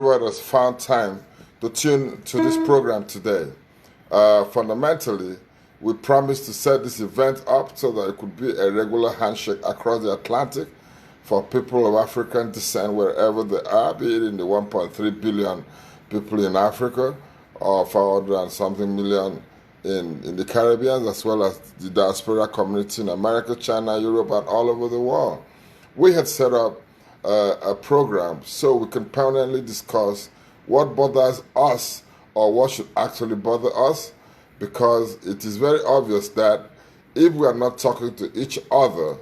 Everyone has found time to tune to this program today. Fundamentally, we promised to set this event up so that it could be a regular handshake across the Atlantic for people of African descent wherever they are, be it in the 1.3 billion people in Africa or 400 and something million in the Caribbean, as well as the diaspora community in America, China, Europe, and all over the world. We had set up a program so we can permanently discuss what bothers us or what should actually bother us, because it is very obvious that if we are not talking to each other,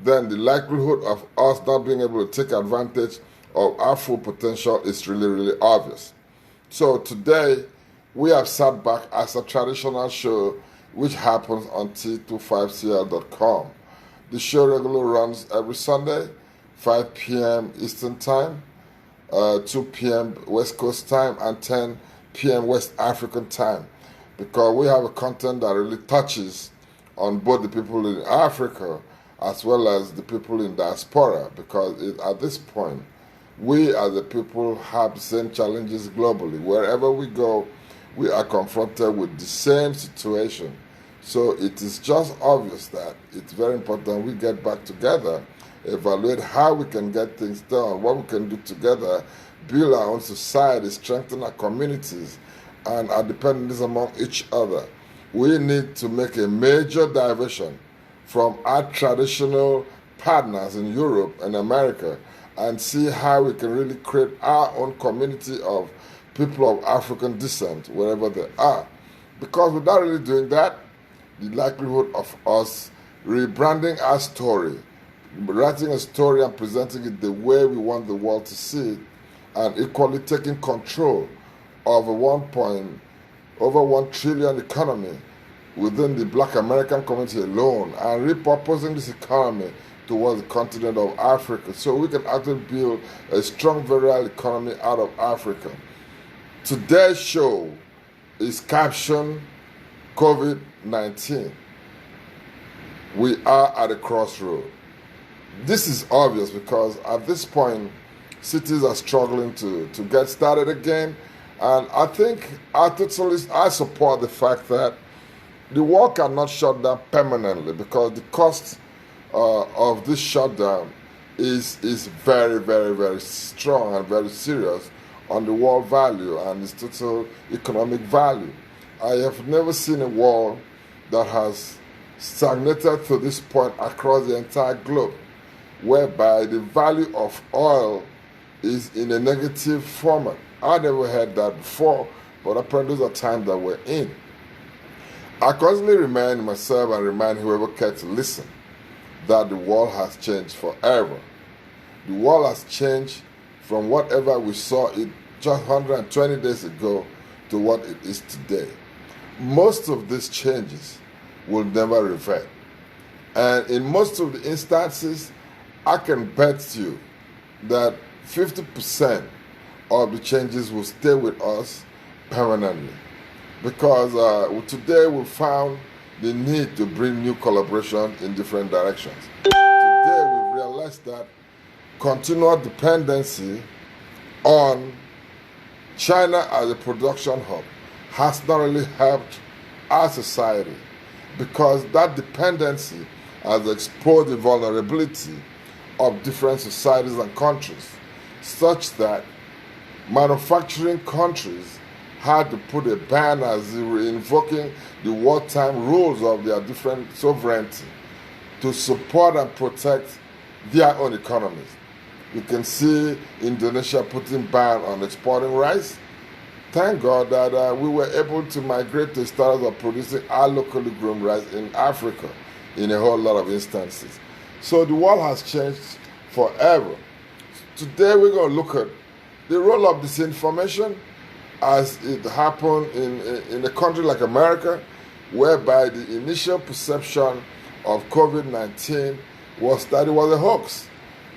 then the likelihood of us not being able to take advantage of our full potential is really, really obvious. So today, we have sat back as a traditional show which happens on T25CL.com. The show regularly runs every Sunday, 5 p.m. Eastern Time, 2 p.m. West Coast Time, and 10 p.m. West African Time, because we have a content that really touches on both the people in Africa as well as the people in diaspora, because at this point, we as the people have the same challenges globally. Wherever we go, we are confronted with the same situation. So it is just obvious that it's very important we get back together, evaluate how we can get things done, what we can do together, build our own society, strengthen our communities, and our dependence among each other. We need to make a major diversion from our traditional partners in Europe and America and see how we can really create our own community of people of African descent wherever they are. Because without really doing that, the likelihood of us rebranding our story, writing a story and presenting it the way we want the world to see it, and equally taking control of over 1 trillion economy within the Black American community alone, and repurposing this economy towards the continent of Africa so we can actually build a strong, virile economy out of Africa. Today's show is captioned COVID-19. We are at a crossroad. This is obvious because at this point, cities are struggling to get started again. And I think I support the fact that the world cannot shut down permanently, because the cost of this shutdown is very, very, very strong and very serious on the world value and its total economic value. I have never seen a world that has stagnated to this point across the entire globe, whereby the value of oil is in a negative format. I never heard that before, but apparently those are times that we're in. I constantly remind myself and remind whoever cares to listen that the world has changed forever. The world has changed from whatever we saw it just 120 days ago to what it is today. Most of these changes will never revert. And in most of the instances, I can bet you that 50% of the changes will stay with us permanently. Because today we found the need to bring new collaboration in different directions. Today we realized that continual dependency on China as a production hub has not really helped our society, because that dependency has exposed the vulnerability of different societies and countries, such that manufacturing countries had to put a ban as they were invoking the wartime rules of their different sovereignty to support and protect their own economies. You can see Indonesia putting ban on exporting rice. Thank God that we were able to migrate to status of producing our locally grown rice in Africa in a whole lot of instances. So the world has changed forever. Today we're going to look at the role of disinformation as it happened in a country like America, whereby the initial perception of COVID-19 was that it was a hoax.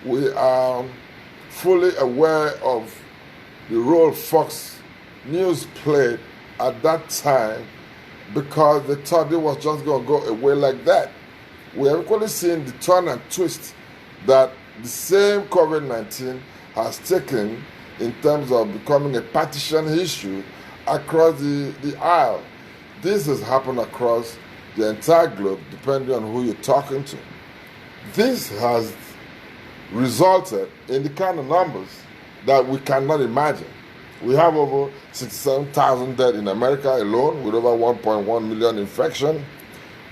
We are fully aware of the role Fox News played at that time, because they thought it was just going to go away like that. We have equally seen the turn and twist that the same COVID-19 has taken in terms of becoming a partition issue across the aisle. This has happened across the entire globe, depending on who you're talking to. This has resulted in the kind of numbers that we cannot imagine. We have over 67,000 dead in America alone, with over 1.1 million infections.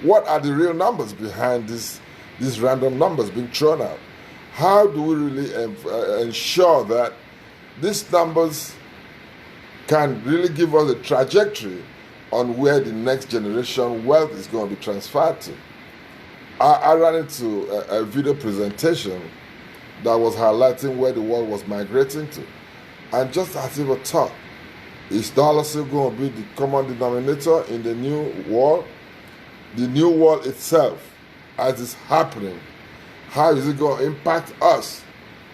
What are the real numbers behind these random numbers being thrown out? How do we really ensure that these numbers can really give us a trajectory on where the next generation wealth is going to be transferred to? I ran into a video presentation that was highlighting where the world was migrating to. And just as if a thought, is dollar still going to be the common denominator in the new world? The new world itself, as it's happening, how is it going to impact us?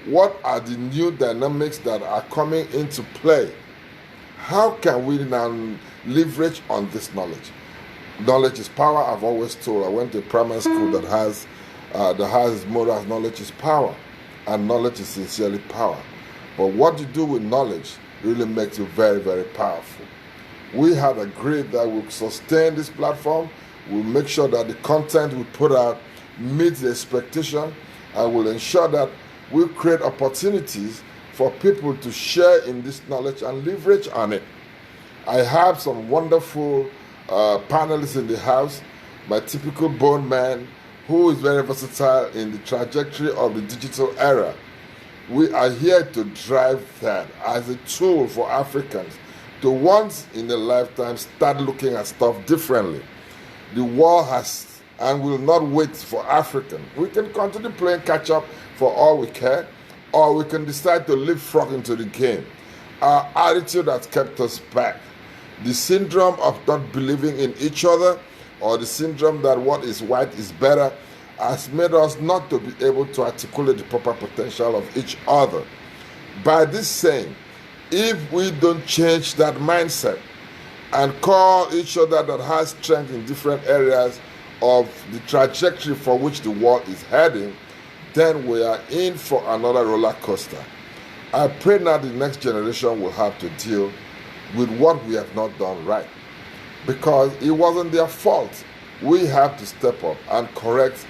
What are the new dynamics that are coming into play? How can we now leverage on this knowledge? Knowledge is power, I've always told. I went to a primary school that has motto as knowledge is power, and knowledge is sincerely power. But what you do with knowledge really makes you very, very powerful. We have agreed that we'll sustain this platform. We'll make sure that the content we put out meets the expectation, and we'll ensure that we'll create opportunities for people to share in this knowledge and leverage on it. I have some wonderful panelists in the house. My typical bone man, who is very versatile in the trajectory of the digital era. We are here to drive that as a tool for Africans to once in a lifetime start looking at stuff differently. The world has and will not wait for Africans. We can continue playing catch up for all we care, or we can decide to leapfrog into the game. Our attitude has kept us back. The syndrome of not believing in each other, or the syndrome that what is white is better, has made us not to be able to articulate the proper potential of each other. By this saying, if we don't change that mindset and call each other that has strength in different areas of the trajectory for which the world is heading, then we are in for another roller coaster. I pray now the next generation will have to deal with what we have not done right, because it wasn't their fault. We have to step up and correct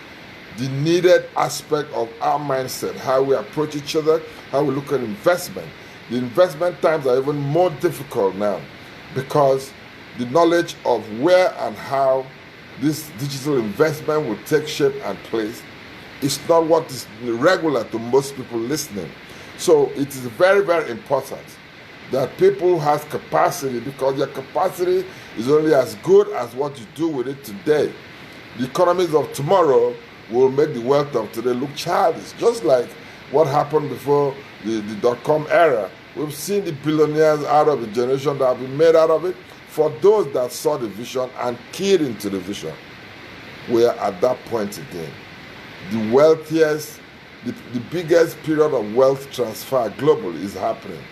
the needed aspect of our mindset, how we approach each other, how we look at investment. The investment times are even more difficult now, because the knowledge of where and how this digital investment will take shape and place is not what is regular to most people listening. So it is very, very important that people have capacity, because your capacity is only as good as what you do with it today. The economies of tomorrow will make the wealth of today look childish, just like what happened before the dot-com era. We've seen the billionaires out of the generation that have been made out of it. For those that saw the vision and keyed into the vision, we are at that point again. The wealthiest, the biggest period of wealth transfer globally is happening.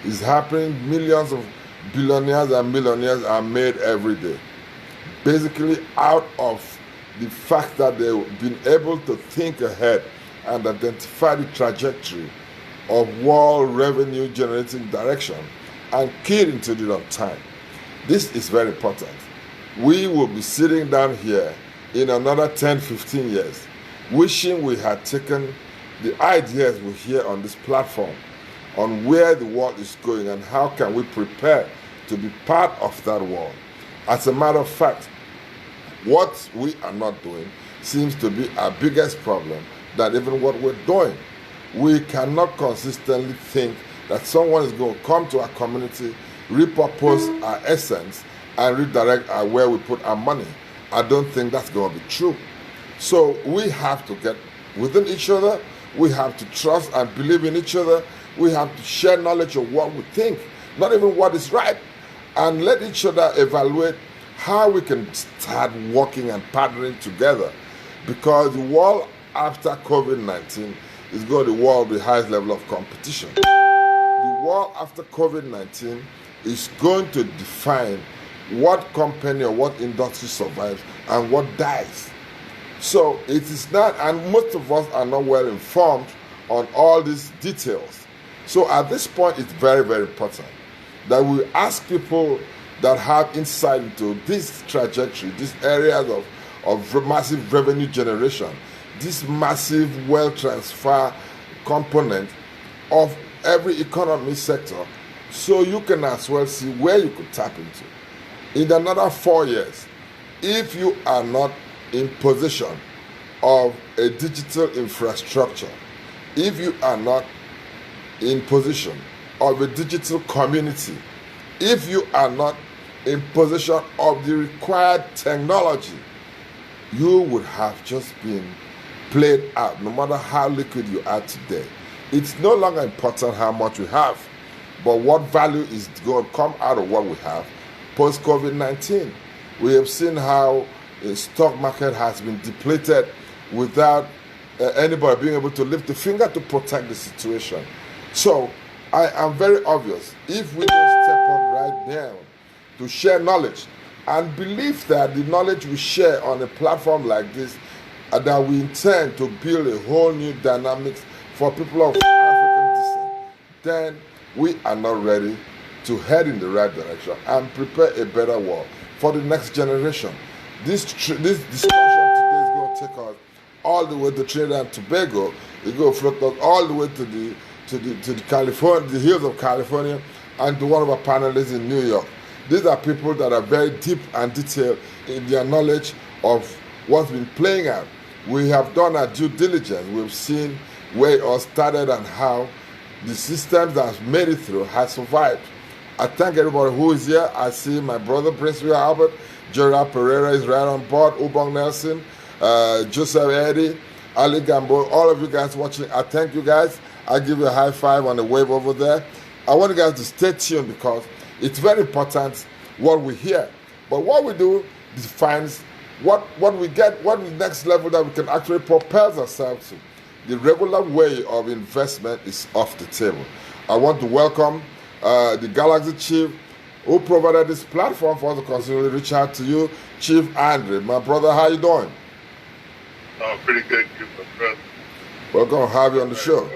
It's happening. Millions of billionaires and millionaires are made every day, basically out of the fact that they've been able to think ahead and identify the trajectory of world revenue generating direction and keyed into it on time. This is very important. We will be sitting down here in another 10, 15 years, wishing we had taken the ideas we hear on this platform on where the world is going and how can we prepare to be part of that world. As a matter of fact, what we are not doing seems to be our biggest problem than even what we're doing. We cannot consistently think that someone is going to come to our community, repurpose our essence, and redirect where we put our money. I don't think that's going to be true. So we have to get within each other. We have to trust and believe in each other. We have to share knowledge of what we think, not even what is right, and let each other evaluate how we can start working and partnering together, because the world after COVID-19 is going to be the world with the highest level of competition. The world after COVID-19 is going to define what company or what industry survives and what dies. So it is not, and most of us are not well informed on all these details. So at this point, it's very, very important that we ask people that have insight into this trajectory, these areas of massive revenue generation, this massive wealth transfer component of every economy sector, so you can as well see where you could tap into. In another 4 years, if you are not in possession of a digital infrastructure, if you are not in position of a digital community, if you are not in possession of the required technology, you would have just been played out, no matter how liquid you are today. It's no longer important how much we have, but what value is going to come out of what we have post-COVID-19. We have seen how the stock market has been depleted without anybody being able to lift a finger to protect the situation. So I am very obvious. If we don't step up right now to share knowledge and believe that the knowledge we share on a platform like this, that we intend to build a whole new dynamics for people of African descent, then we are not ready to head in the right direction and prepare a better world for the next generation. This discussion today is going to take us all the way to Trinidad and Tobago. It's going to float us all the way to the California, the hills of California, and to one of our panelists in New York. These are people that are very deep and detailed in their knowledge of what's been playing out. We have done our due diligence. We've seen where it all started and how the systems that have made it through has survived. I thank everybody who is here. I see my brother, Prince William Albert, Gerard Pereira is right on board, Ubong Nelson, Joseph Eddy, Ali Gambo, all of you guys watching. I thank you guys. I give you a high five on the wave over there. I want you guys to stay tuned because it's very important what we hear. But what we do defines what we get, what the next level that we can actually propel ourselves to. The regular way of investment is off the table. I want to welcome the Galaxy Chief who provided this platform for us to continually reach out to you, Chief Andre. My brother, how you doing? Oh, pretty good, my brother. Welcome to have you on the show.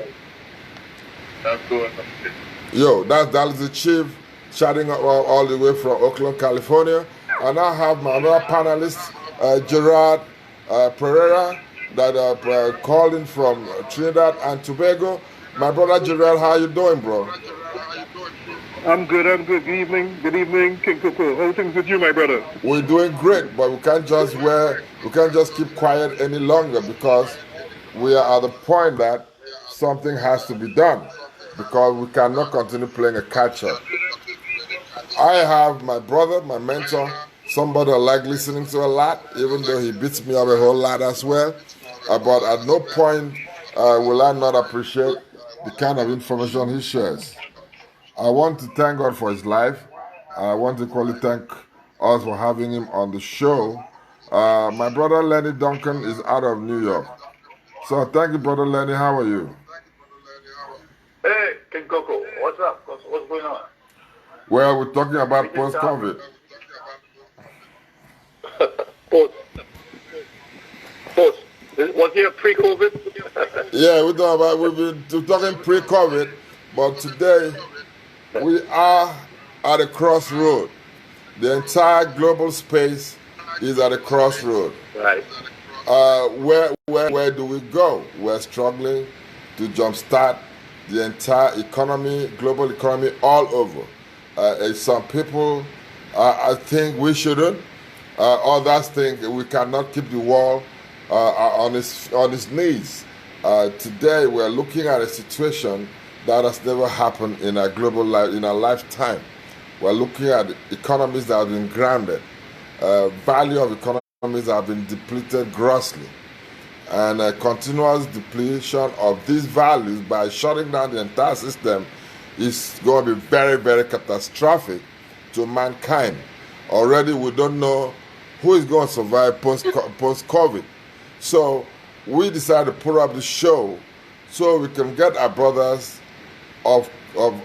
I'm doing okay. Yo, that's Galaxy Chief chatting all the way from Oakland, California. And I have my other panelist, Gerard Pereira, that called in from Trinidad and Tobago. My brother Gerard, how you doing, bro? I'm good. Good evening, King Coco. How things with you, my brother? We're doing great, but we can't just keep quiet any longer because we are at the point that something has to be done because we cannot continue playing a catch-up. I have my brother, my mentor, somebody I like listening to a lot, even though he beats me up a whole lot as well. But at no point will I not appreciate the kind of information he shares. I want to thank God for his life. I want to equally thank us for having him on the show. My brother Lenny Duncan is out of New York. So thank you, brother Lenny. How are you? Hey, King Coco, what's up? What's going on? Well, we're talking about post-COVID. Post. Was here pre-COVID? Yeah, we've been talking pre-COVID, but today we are at a crossroad. The entire global space is at a crossroad. Right. Where do we go? We're struggling to jumpstart the entire economy, global economy, all over. Some people, I think we shouldn't. Others think we cannot keep the world on its knees. Today, we're looking at a situation that has never happened in our global life, in our lifetime. We're looking at economies that have been grounded. Value of economies have been depleted grossly. And a continuous depletion of these values by shutting down the entire system is going to be very, very catastrophic to mankind. Already we don't know who is going to survive post-COVID. So we decided to put up the show so we can get our brothers of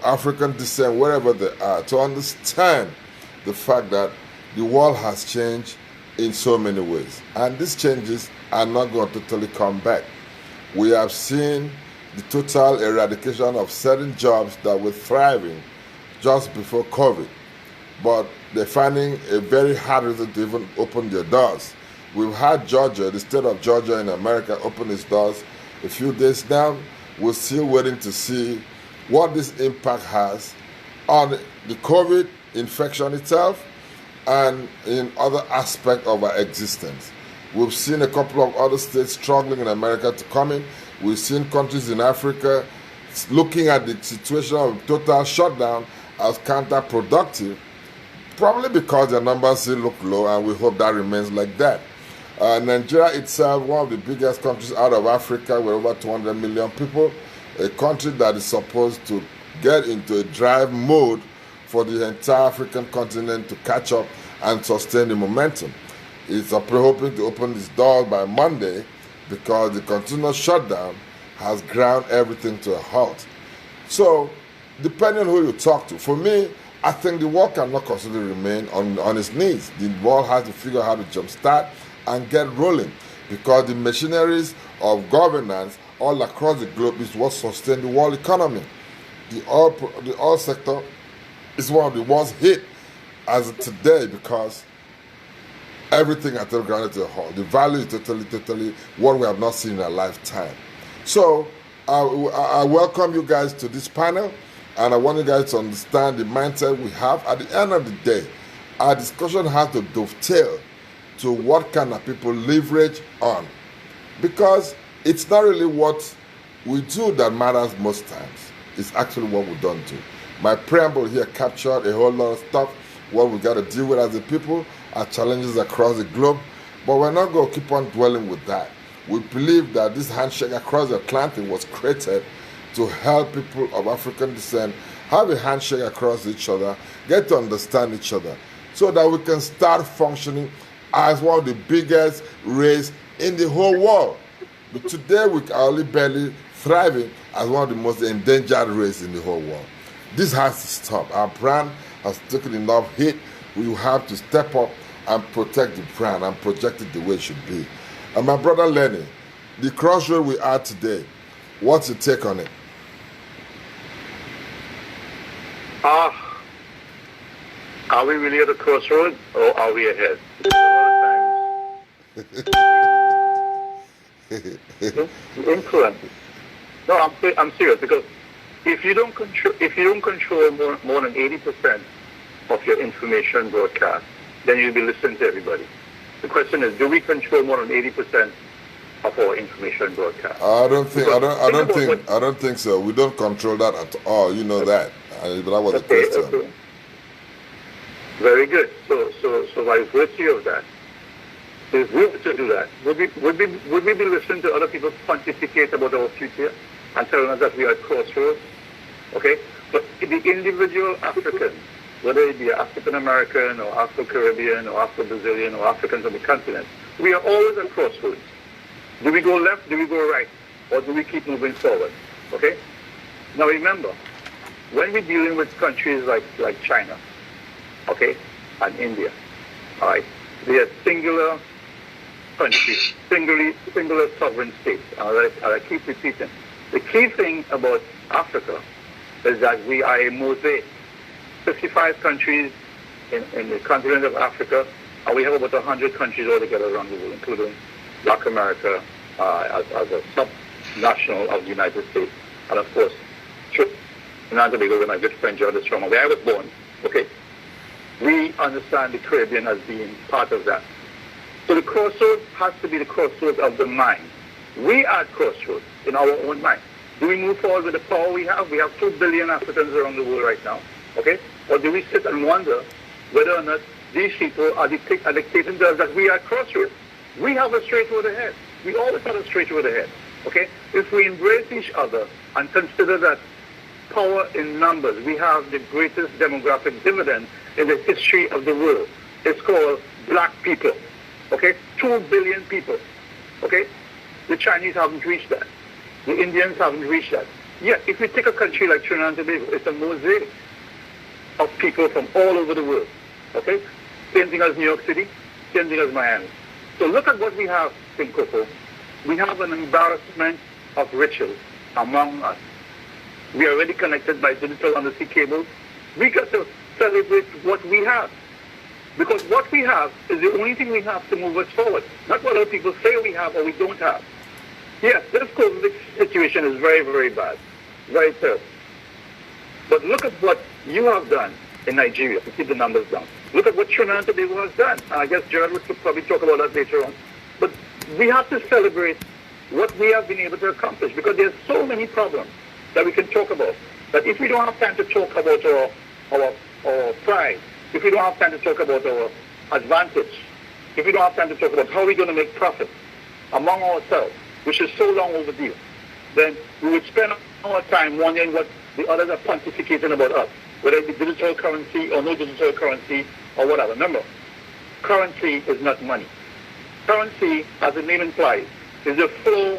African descent, wherever they are, to understand the fact that the world has changed in so many ways. And these changes are not going to totally come back. We have seen the total eradication of certain jobs that were thriving just before COVID. But they're finding a very hard reason to even open their doors. We've had Georgia, the state of Georgia in America, open its doors a few days now. We're still waiting to see what this impact has on the COVID infection itself and in other aspects of our existence. We've seen a couple of other states struggling in America to come in. We've seen countries in Africa looking at the situation of total shutdown as counterproductive, probably because their numbers still look low, and we hope that remains like that. Nigeria itself, one of the biggest countries out of Africa with over 200 million people, a country that is supposed to get into a drive mode for the entire African continent to catch up and sustain the momentum. It's hoping to open its doors by Monday because the continuous shutdown has ground everything to a halt. So, depending on who you talk to, for me, I think the world cannot constantly remain on its knees. The world has to figure out how to jumpstart and get rolling because the machineries of governance all across the globe is what sustains the world economy. The oil sector is one of the worst hit as of today because everything has grounded to a halt. The value is totally what we have not seen in a lifetime. So I welcome you guys to this panel, and I want you guys to understand the mindset we have. At the end of the day, our discussion has to dovetail to what kind of people leverage on, because it's not really what we do that matters most times. It's actually what we don't do. My preamble here captured a whole lot of stuff, what we got to deal with as a people, our challenges across the globe, but we're not going to keep on dwelling with that. We believe that this handshake across the Atlantic was created to help people of African descent have a handshake across each other, get to understand each other, so that we can start functioning as one of the biggest races in the whole world. But today we are only barely thriving as one of the most endangered races in the whole world. This has to stop. Our brand has taken enough hit. We have to step up and protect the brand and project it the way it should be. And my brother Lenny, the crossroad we are today, what's your take on it? Are we really at a crossroad or are we ahead? Influence. No, I'm serious, because if you don't control more than 80% of your information broadcast, then you'll be listening to everybody. The question is, do we control more than 80% of our information broadcast? I don't think so. We don't control that at all. You know that. That was the question. Okay. Very good. So by virtue of that, if we were to do that, would we be listening to other people pontificate about our future and telling us that we are at crossroads? Okay? But the individual African, whether it be African American or Afro Caribbean or Afro Brazilian or Africans on the continent, we are always at crossroads. Do we go left, do we go right, or do we keep moving forward? Okay? Now remember, when we're dealing with countries like China, okay, and India, all right, they are singular countries, singular sovereign states. And I keep repeating. The key thing about Africa is that we are a mosaic. 55 countries in the continent of Africa, and we have about 100 countries altogether around the world, including Black America as a sub-national of the United States. And of course, Trinidad and Tobago, where my good friend George is from, where I was born, okay? We understand the Caribbean as being part of that. So the crossroads has to be the crossroads of the mind. We are at crossroads in our own mind. Do we move forward with the power we have? We have 2 billion Africans around the world right now, okay? Or do we sit and wonder whether or not these people are dictating to us that we are at crossroads? We have a straight road ahead. We always have a straight road ahead, okay? If we embrace each other and consider that power in numbers, we have the greatest demographic dividend in the history of the world. It's called black people, okay? 2 billion people, okay? The Chinese haven't reached that. The Indians haven't reached that. Yet, if we take a country like Trinidad and Tobago, it's a mosaic of people from all over the world, okay? Same thing as New York City, same thing as Miami. So look at what we have in Coco. We have an embarrassment of riches among us. We are already connected by digital undersea cables. We got to celebrate what we have. Because what we have is the only thing we have to move us forward. Not what other people say we have or we don't have. Yes, this COVID situation is very, very bad. Very terrible. But look at what you have done in Nigeria to keep the numbers down. Look at what Trinidad and Tobago has done. I guess Gerard will probably talk about that later on. But we have to celebrate what we have been able to accomplish because there's so many problems that we can talk about. That if we don't have time to talk about our pride, if we don't have time to talk about our advantage, if we don't have time to talk about how we're going to make profit among ourselves, which is so long overdue, then we would spend our time wondering what the others are pontificating about us, whether it be digital currency or no digital currency or whatever. Remember, currency is not money. Currency, as the name implies, is the flow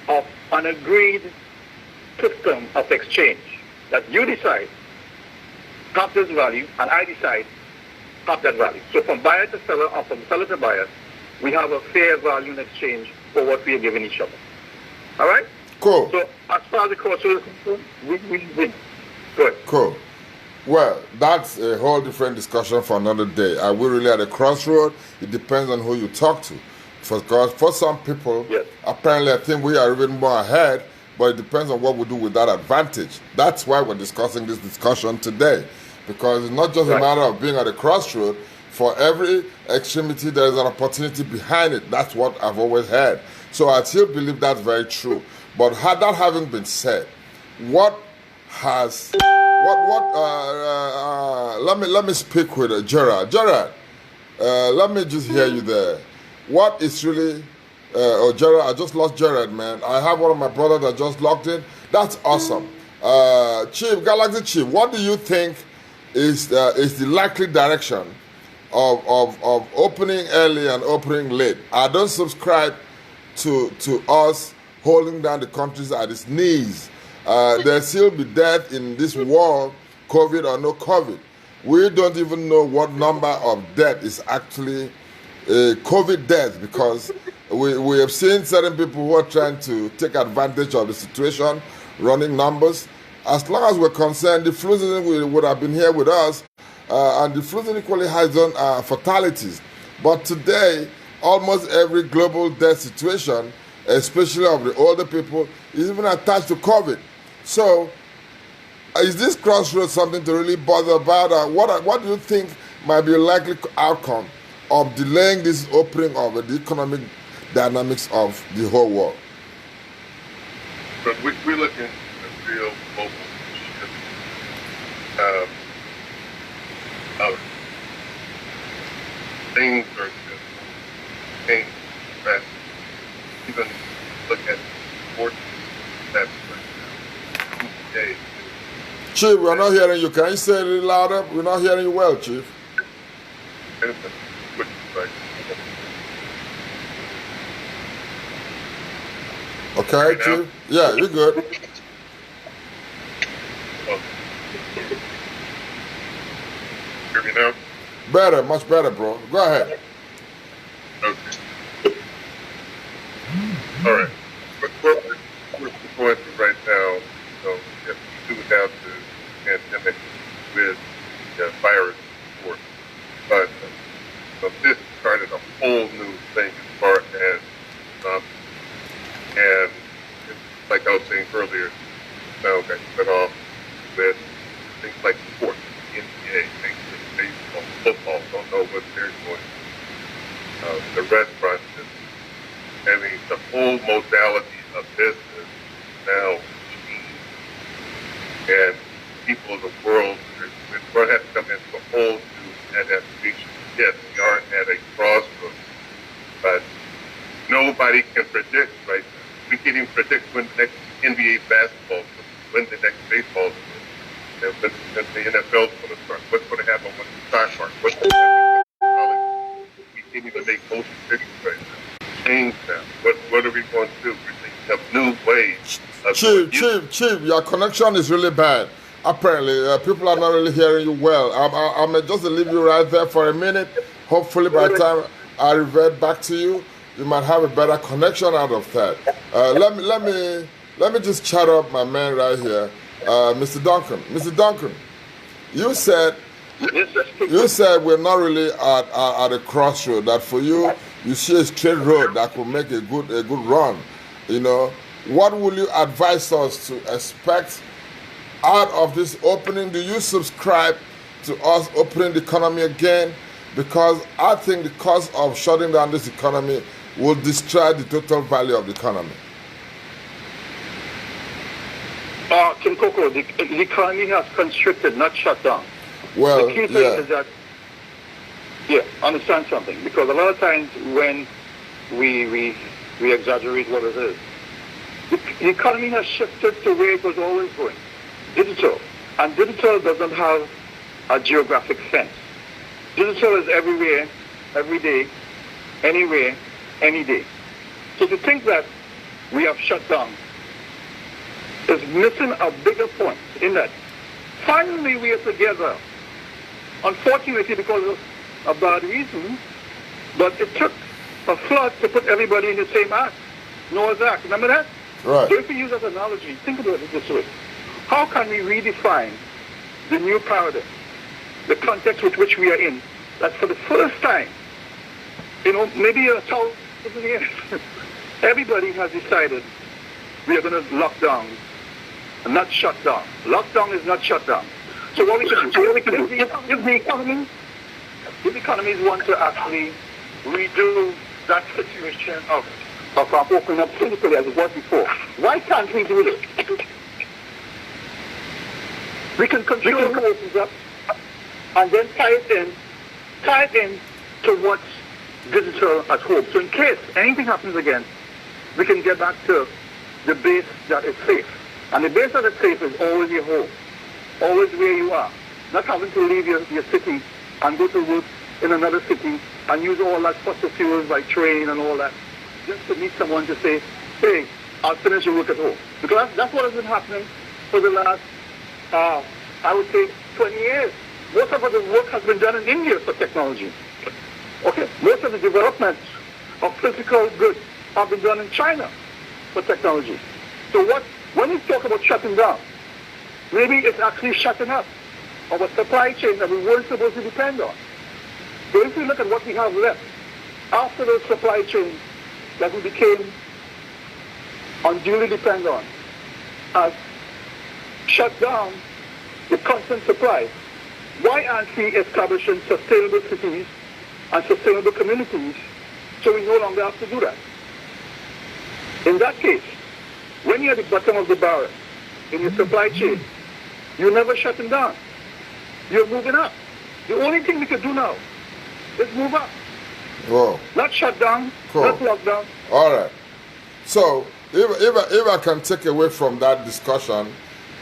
of an agreed system of exchange that you decide half this value and I decide half that value. So from buyer to seller or from seller to buyer, we have a fair value in exchange for what we are giving each other. All right? Cool. So as far as the crossroads is concerned, we win. Good. Cool. Well, that's a whole different discussion for another day. Are we really at a crossroad? It depends on who you talk to. Because for some people, yes, apparently I think we are even more ahead, but it depends on what we do with that advantage. That's why we're discussing this discussion today. Because it's not just a matter of being at a crossroad. For every extremity, there is an opportunity behind it. That's what I've always had. So I still believe that's very true. But that having been said, let me speak with Gerard. Gerard, let me just hear you there. What is really, Gerard, I just lost Gerard, man. I have one of my brothers that just logged in. That's awesome. Chief, Galaxy Chief, what do you think is the likely direction of opening early and opening late? I don't subscribe to us holding down the countries at its knees. There still be death in this war, COVID or no COVID. We don't even know what number of death is actually COVID death because we have seen certain people who are trying to take advantage of the situation, running numbers. As long as we're concerned, the flu season would have been here with us, and the flu season equally has done fatalities. But today, almost every global death situation, especially of the older people, is even attached to COVID. So, is this crossroads something to really bother about? What do you think might be a likely outcome of delaying this opening of the economic dynamics of the whole world? But we're looking at a real global shift of things are just changing fast. Even look at sports that's right now. Okay. Chief, we're not hearing you. Can you say it a little louder? We're not hearing you well, Chief. Okay, right Chief? Now? Yeah, you're good. Hear me now? Better, much better, bro. Go ahead. Okay. All right. But what we're going through right now, yes, we do have the pandemic with the virus, of course, but this started a whole new thing as far as, and like I was saying earlier, now got cut off with things like sports, NBA, things like baseball, football, don't know what they're doing. The restaurants, having the whole modality of business now changed. And people of the world, we're going to have to come into a whole new adaptation. Yes, we are at a crossroads, but nobody can predict right now. We can't even predict when the next NBA basketball, when the next baseball, when the NFL is going to start, what's going to happen with the stock market, what's going to happen with college. We can't even make most predictions right now. Change now. What are we going to do? We're thinking of new ways. Chief, your connection is really bad. Apparently, people are not really hearing you well. I may just leave you right there for a minute. Hopefully, by the time I revert back to you, you might have a better connection out of that. Let me let me just chat up my man right here, Mr. Duncan. Mr. Duncan, you said we're not really at a crossroad. That for you, you see a straight road that could make a good run. You know, what will you advise us to expect out of this opening? Do you subscribe to us opening the economy again? Because I think the cost of shutting down this economy will destroy the total value of the economy. Kim Coco, the economy has constricted, not shut down. Well, the key thing is that, understand something, because a lot of times when we exaggerate what it is, the economy has shifted to where it was always going, digital. And digital doesn't have a geographic sense. Digital is everywhere, every day, anywhere, any day. So to think that we have shut down is missing a bigger point in that finally we are together. Unfortunately, because of a bad reason, but it took a flood to put everybody in the same act. Noah's Ark, remember that? Right. So if we use that analogy, think about it this way. How can we redefine the new paradigm, the context with which we are in, that for the first time, maybe 1,000 years, everybody has decided we are going to lock down and not shut down. Lockdown is not shut down. So what we should do, if the economies want to actually redo that situation of opening up physically as it was before, why can't we do this? We can control who opens up and then tie it in to what's digital at home. So in case anything happens again, we can get back to the base that is safe. And the base that is safe is always your home, always where you are. Not having to leave your city and go to work in another city and use all that fossil fuels like train and all that, just to meet someone to say, hey, I'll finish your work at home. Because that's what has been happening for the last, I would say, 20 years. Most of the work has been done in India for technology. Okay, most of the development of physical goods have been done in China for technology. So when we talk about shutting down, maybe it's actually shutting up our supply chain that we weren't supposed to depend on. So if we look at what we have left after those supply chains that we became unduly dependent on, has shut down the constant supply, why aren't we establishing sustainable cities and sustainable communities so we no longer have to do that? In that case, when you're at the bottom of the barrel in your supply chain, you're never shutting down. You're moving up. The only thing we can do now is move up. Whoa. Not shut down, Cool. not lock down. All right. So if I can take away from that discussion,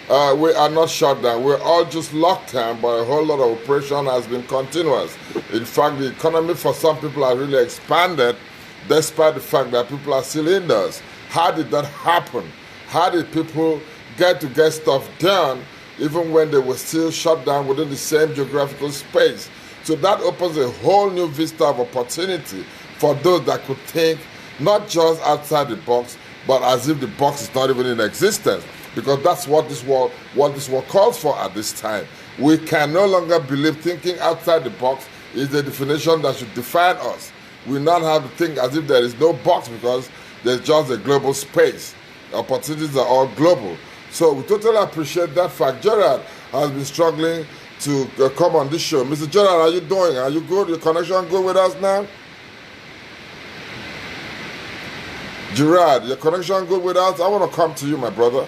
we are not shut down. We're all just locked down, but a whole lot of operation has been continuous. In fact, the economy for some people has really expanded, despite the fact that people are still indoors. How did that happen? How did people get stuff done even when they were still shut down within the same geographical space? So that opens a whole new vista of opportunity for those that could think not just outside the box, but as if the box is not even in existence. Because that's what this world calls for at this time. We can no longer believe thinking outside the box is the definition that should define us. We now have to think as if there is no box because there's just a global space. Opportunities are all global. So we totally appreciate that fact. Gerard has been struggling to come on this show. Mr. Gerard, how are you doing? Are you good? Your connection good with us now? Gerard, your connection good with us? I want to come to you, my brother.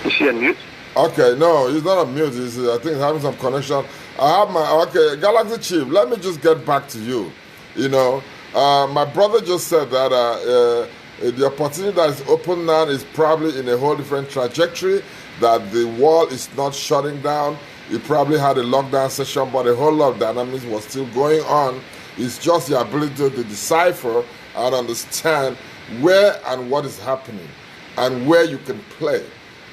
Is he on mute? Okay, no, he's not on mute. I think he's having some connection. I have okay, Galaxy Chief, let me just get back to you. My brother just said that the opportunity that is open now is probably in a whole different trajectory, that the world is not shutting down. You probably had a lockdown session, but a whole lot of dynamics was still going on. It's just the ability to decipher and understand where and what is happening and where you can play.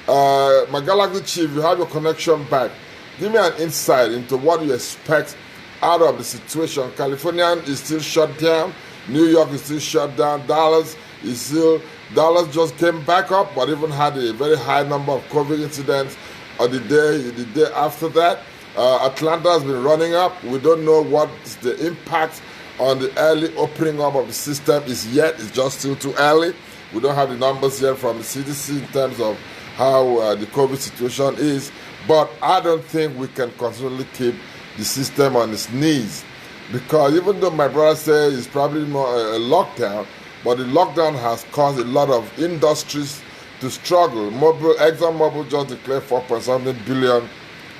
My Galaxy Chief, you have your connection back. Give me an insight into what you expect out of the situation. California is still shut down. New York is still shut down. Dallas is still Dallas just came back up, but even had a very high number of COVID incidents on the day after that. Atlanta has been running up. We don't know what the impact on the early opening up of the system is yet. It's just still too early. We don't have the numbers yet from the CDC in terms of how the COVID situation is. But I don't think we can continually keep the system on its knees, because even though my brother says it's probably more a lockdown, but the lockdown has caused a lot of industries to struggle. ExxonMobil just declared 4.something billion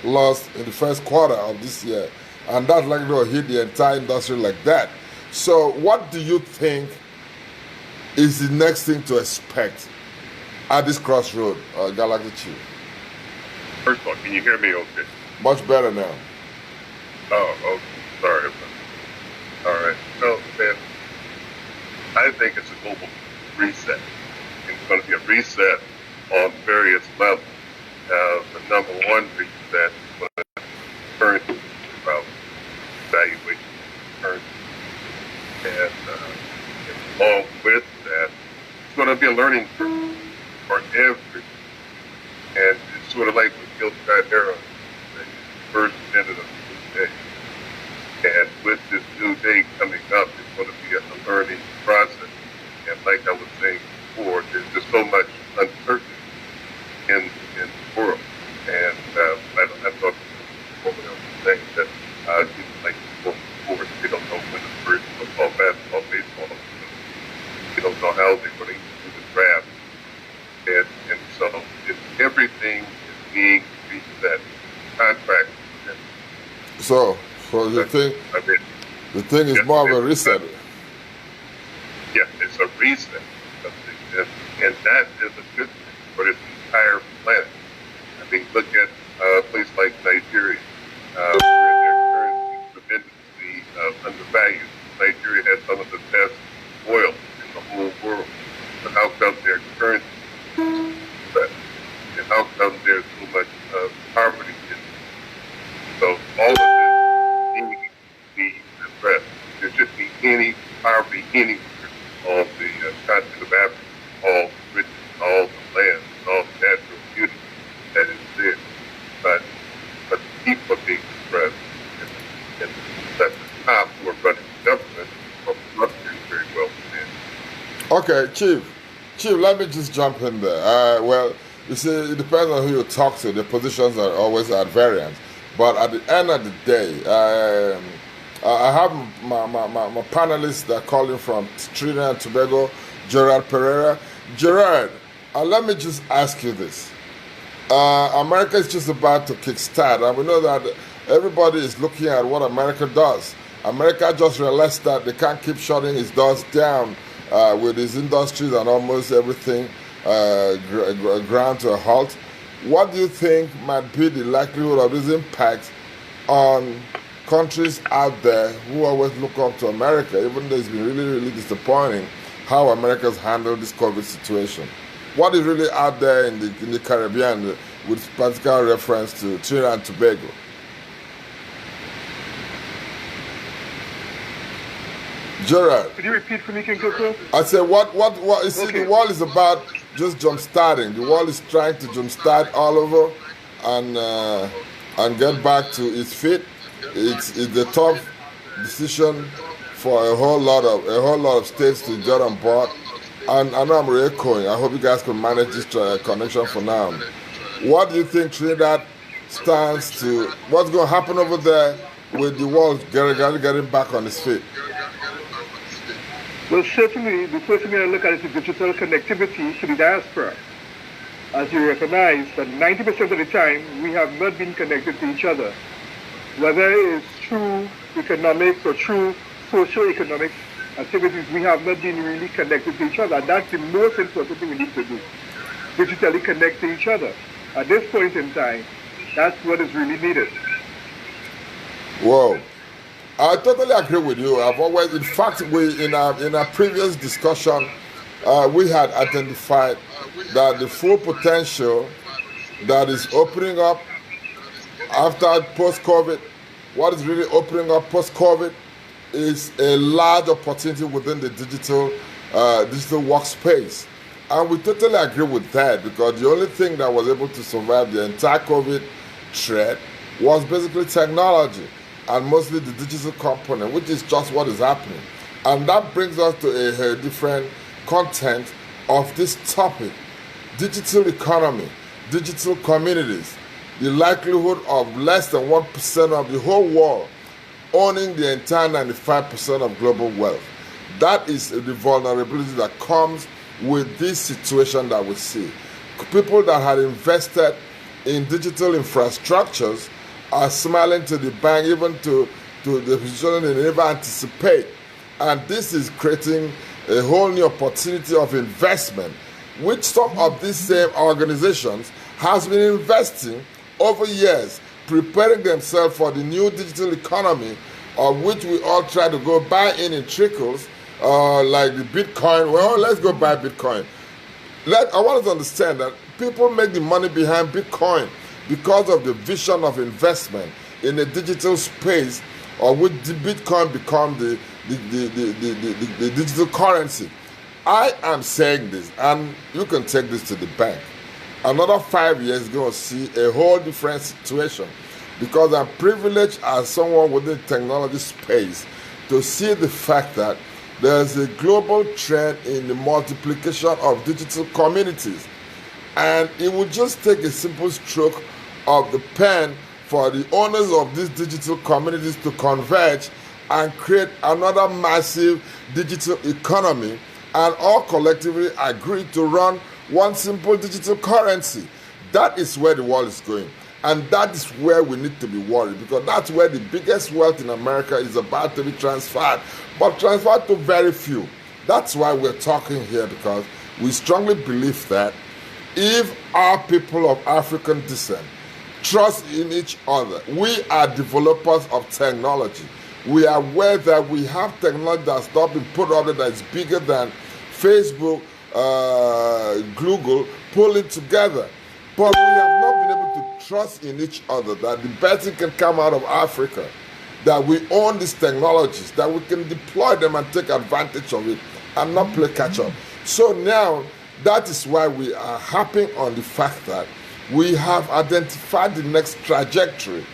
loss in the first quarter of this year, and that's likely to hit the entire industry like that. So what do you think is the next thing to expect at this crossroad, Galaxy Chief? First of all, can you hear me okay? Much better now. Oh, sorry. All right. So, man, I think it's a global reset. It's going to be a reset on various levels. The number one reset is going to be currency, valuation of currency. And along with that, it's going to be a learning curve for everyone. And it's sort of like with Gil Scott-Heron, the first ended of the new day. And with this new day coming up, it's going to be a learning process. And like I was saying before, there's just so much uncertainty in the world. And I thought what I was saying that people like to go forward, they don't know when the first football, basketball, baseball, they don't know how they're going to do the draft. And so everything is being reset. Contract. So the thing is more of a reset. Yeah, it's a reset. And that is a good thing for this entire planet. I mean, look at a place like Nigeria, where their currency is tremendously undervalued. Nigeria has some of the best oil in the whole world. But how come their currency is bad? And how come there's so much poverty in it? So all of this needs to be addressed. There shouldn't be any poverty anywhere on the continent of Africa. All the riches, all the land, all the natural beauty that is there. But the people are being suppressed, and that the top who are running the government are frustrated very well. Okay, Chief, let me just jump in there. Well, you see, it depends on who you talk to. The positions are always at variance. But at the end of the day, I have my panelists that are calling from Trinidad and Tobago, Gerard Pereira. Gerard, let me just ask you this. America is just about to kickstart, and we know that everybody is looking at what America does. America just realized that they can't keep shutting its doors down with its industries and almost everything ground to a halt. What do you think might be the likelihood of this impact on countries out there who always look up to America, even though it's been really, really disappointing how America's handled this COVID situation? What is really out there in the Caribbean with particular reference to Trinidad and Tobago? Gerard. Could you repeat for me, King Coco? I said, what, you see, okay. The world is about just jump-starting. The world is trying to jump-start all over and get back to its feet. It's the tough decision for a whole lot of states to get on board. And I know I'm re-echoing. I hope you guys can manage this connection for now. What do you think Trinidad stands to? What's going to happen over there with the world getting back on its feet? Well, certainly, the first thing I look at is the digital connectivity to the diaspora. As you recognize that 90% of the time, we have not been connected to each other. Whether it's through economics or through socio-economic activities, we have not been really connected to each other. And that's the most important thing we need to do, digitally connect to each other. At this point in time, that's what is really needed. Whoa. I totally agree with you. I've always, in fact, in our previous discussion, we had identified that the full potential that is opening up after post-COVID, what is really opening up post-COVID is a large opportunity within the digital workspace. And we totally agree with that, because the only thing that was able to survive the entire COVID threat was basically technology, and mostly the digital component, which is just what is happening. And that brings us to a different content of this topic: digital economy, digital communities, the likelihood of less than 1% of the whole world owning the entire 95% of global wealth. That is the vulnerability that comes with this situation that we see. People that had invested in digital infrastructures are smiling to the bank, even to the position they never anticipate. And this is creating a whole new opportunity of investment, which some of these same organizations has been investing over years, preparing themselves for the new digital economy, of which we all try to go buy in trickles, like the Bitcoin. Well, let's go buy Bitcoin. I want us to understand that people make the money behind Bitcoin because of the vision of investment in a digital space, of which the Bitcoin become the digital currency. I am saying this, and you can take this to the bank. Another 5 years, you're going to see a whole different situation, because I'm privileged as someone within the technology space to see the fact that there's a global trend in the multiplication of digital communities. And it would just take a simple stroke of the pen for the owners of these digital communities to converge and create another massive digital economy, and all collectively agree to run one simple digital currency. That is where the world is going. And that is where we need to be worried, because that's where the biggest wealth in America is about to be transferred, but transferred to very few. That's why we're talking here, because we strongly believe that if our people of African descent trust in each other, we are developers of technology. We are aware that we have technology that's not been put out there that is bigger than Facebook, Google, pulling together. But we have not been able to trust in each other that the best thing can come out of Africa, that we own these technologies, that we can deploy them and take advantage of it and not play catch up. So now, that is why we are harping on the fact that we have identified the next trajectory.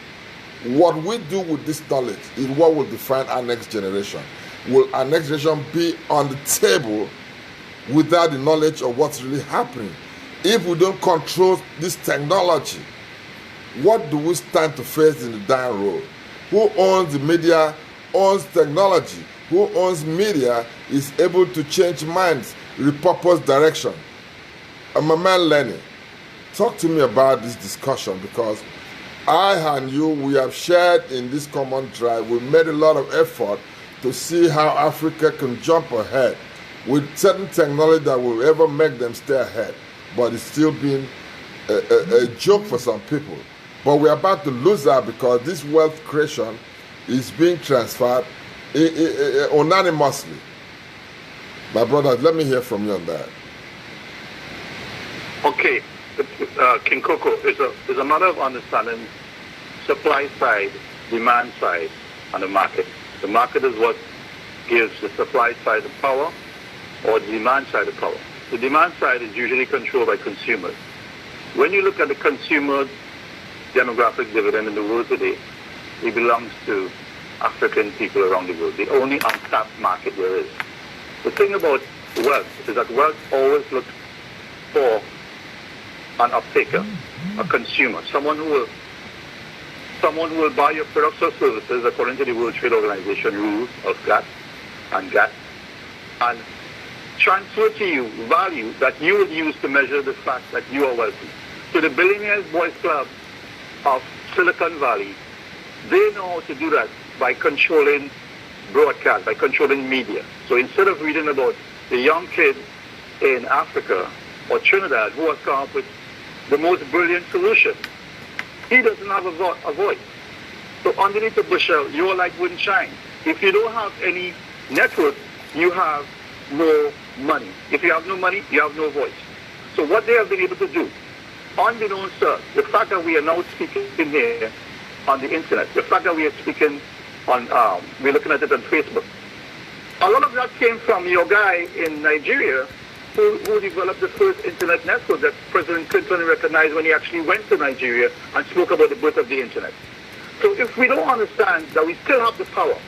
What we do with this knowledge is what will define our next generation. Will our next generation be on the table without the knowledge of what's really happening? If we don't control this technology, what do we stand to face in the dying road? Who owns the media owns technology. Who owns media is able to change minds, repurpose direction. My man Lenny, talk to me about this discussion, because I and you, we have shared in this common drive. We made a lot of effort to see how Africa can jump ahead with certain technology that will ever make them stay ahead. But it's still been a joke for some people. But we're about to lose that, because this wealth creation is being transferred anonymously. My brothers, let me hear from you on that. Okay, King Coco, it's a matter of understanding supply side, demand side, and the market. The market is what gives the supply side the power, or the demand side the power. The demand side is usually controlled by consumers. When you look at the consumer demographic dividend in the world today, it belongs to African people around the world, the only untapped market there is. The thing about wealth is that wealth always looks for an uptaker, a consumer, someone who will buy your products or services according to the World Trade Organization rules of GATT and transfer to you value that you will use to measure the fact that you are wealthy. So the Billionaires Boys Club of Silicon Valley, they know how to do that by controlling broadcast, by controlling media. So instead of reading about the young kid in Africa or Trinidad who has come up with the most brilliant solution, he doesn't have a voice. So underneath the bushel, your light wouldn't shine. If you don't have any network, you have no money. If you have no money, you have no voice. So what they have been able to do, unbeknownst to us, the fact that we are now speaking in here on the internet, the fact that we are speaking on, we're looking at it on Facebook, a lot of that came from your guy in Nigeria who developed the first internet network that President Clinton recognized when he actually went to Nigeria and spoke about the birth of the internet. So if we don't understand that we still have the power,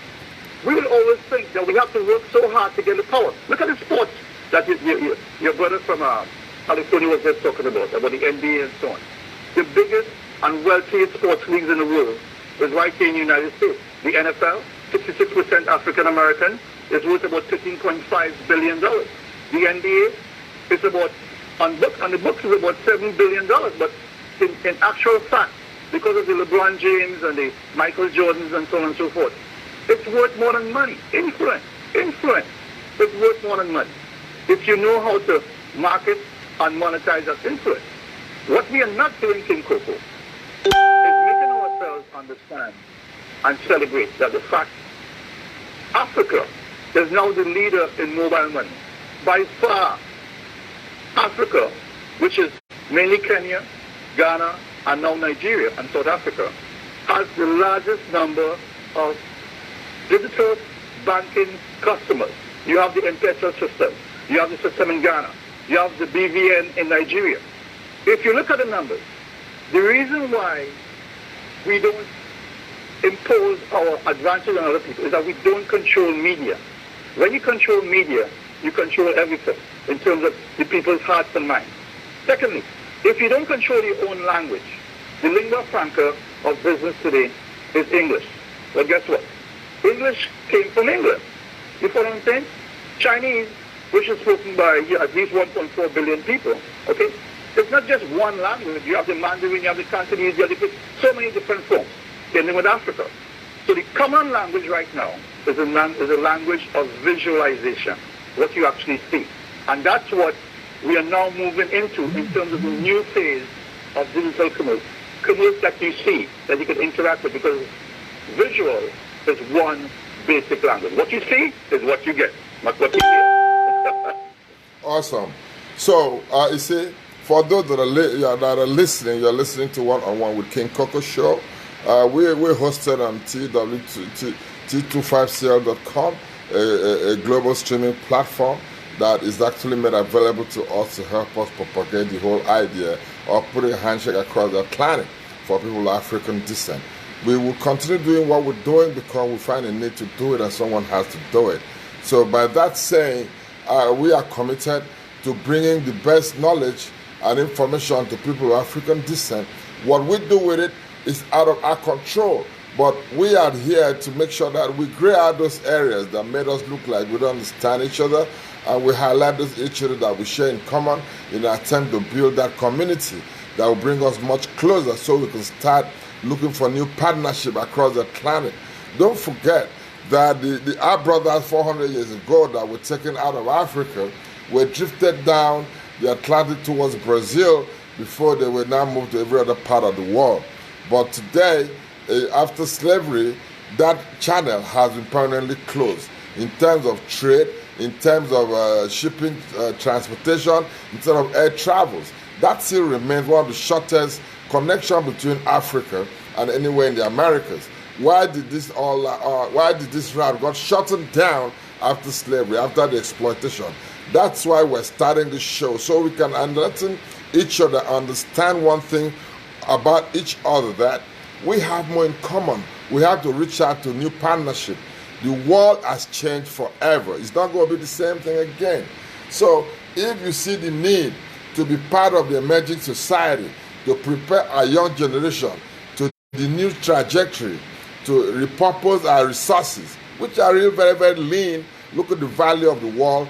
we will always think that we have to work so hard to get the power. Look at the sports that your brother from California was just talking about the NBA and so on. The biggest and wealthiest sports leagues in the world is right here in the United States. The NFL, 66% African American, is worth about $13.5 billion. The NBA is about, on the books is about $7 billion, but in actual fact, because of the LeBron James and the Michael Jordans and so on and so forth, it's worth more than money. Influence. It's worth more than money. If you know how to market and monetize that influence. What we are not doing, King Coco, is making ourselves understand and celebrate that the fact Africa is now the leader in mobile money. By far, Africa, which is mainly Kenya, Ghana, and now Nigeria and South Africa, has the largest number of digital banking customers. You have the M-Pesa system. You have the system in Ghana. You have the BVN in Nigeria. If you look at the numbers, the reason why we don't impose our advantage on other people is that we don't control media. When you control media, you control everything in terms of the people's hearts and minds. Secondly, if you don't control your own language, the lingua franca of business today is English. Well, guess what? English came from England. You follow what I'm saying? Chinese, which is spoken by at least 1.4 billion people, okay? It's not just one language. You have the Mandarin, you have the Cantonese, you have so many different forms. Same thing with Africa. So the common language right now is a language of visualization, what you actually see. And that's what we are now moving into in terms of the new phase of digital commerce. Commerce that you see, that you can interact with, because visual is one basic language. What you see is what you get, not what you hear. Awesome. So, you see, for those that are listening, you're listening to One-on-One with King Coco Show. We're hosted on T25CL.com, a global streaming platform that is actually made available to us to help us propagate the whole idea of putting a handshake across the Atlantic for people of African descent. We will continue doing what we're doing because we find a need to do it and someone has to do it. So by that saying, we are committed to bringing the best knowledge and information to people of African descent. What we do with it is out of our control, but we are here to make sure that we gray out those areas that made us look like we don't understand each other, and we highlight those each other that we share in common in an attempt to build that community that will bring us much closer so we can start looking for new partnership across the planet. Don't forget that our brothers 400 years ago that were taken out of Africa were drifted down the Atlantic towards Brazil before they were now moved to every other part of the world. But today, after slavery, that channel has been permanently closed in terms of trade, in terms of shipping, transportation, in terms of air travels. That still remains one of the shortest connections between Africa and anywhere in the Americas. Why did this route got shortened down after slavery, after the exploitation? That's why we're starting this show, so we can enlighten each other, understand one thing about each other, that we have more in common. We have to reach out to new partnership. The world has changed forever. It's not going to be the same thing again. So if you see the need to be part of the emerging society, to prepare our young generation to the new trajectory, to repurpose our resources, which are really very, very lean. Look at the value of the world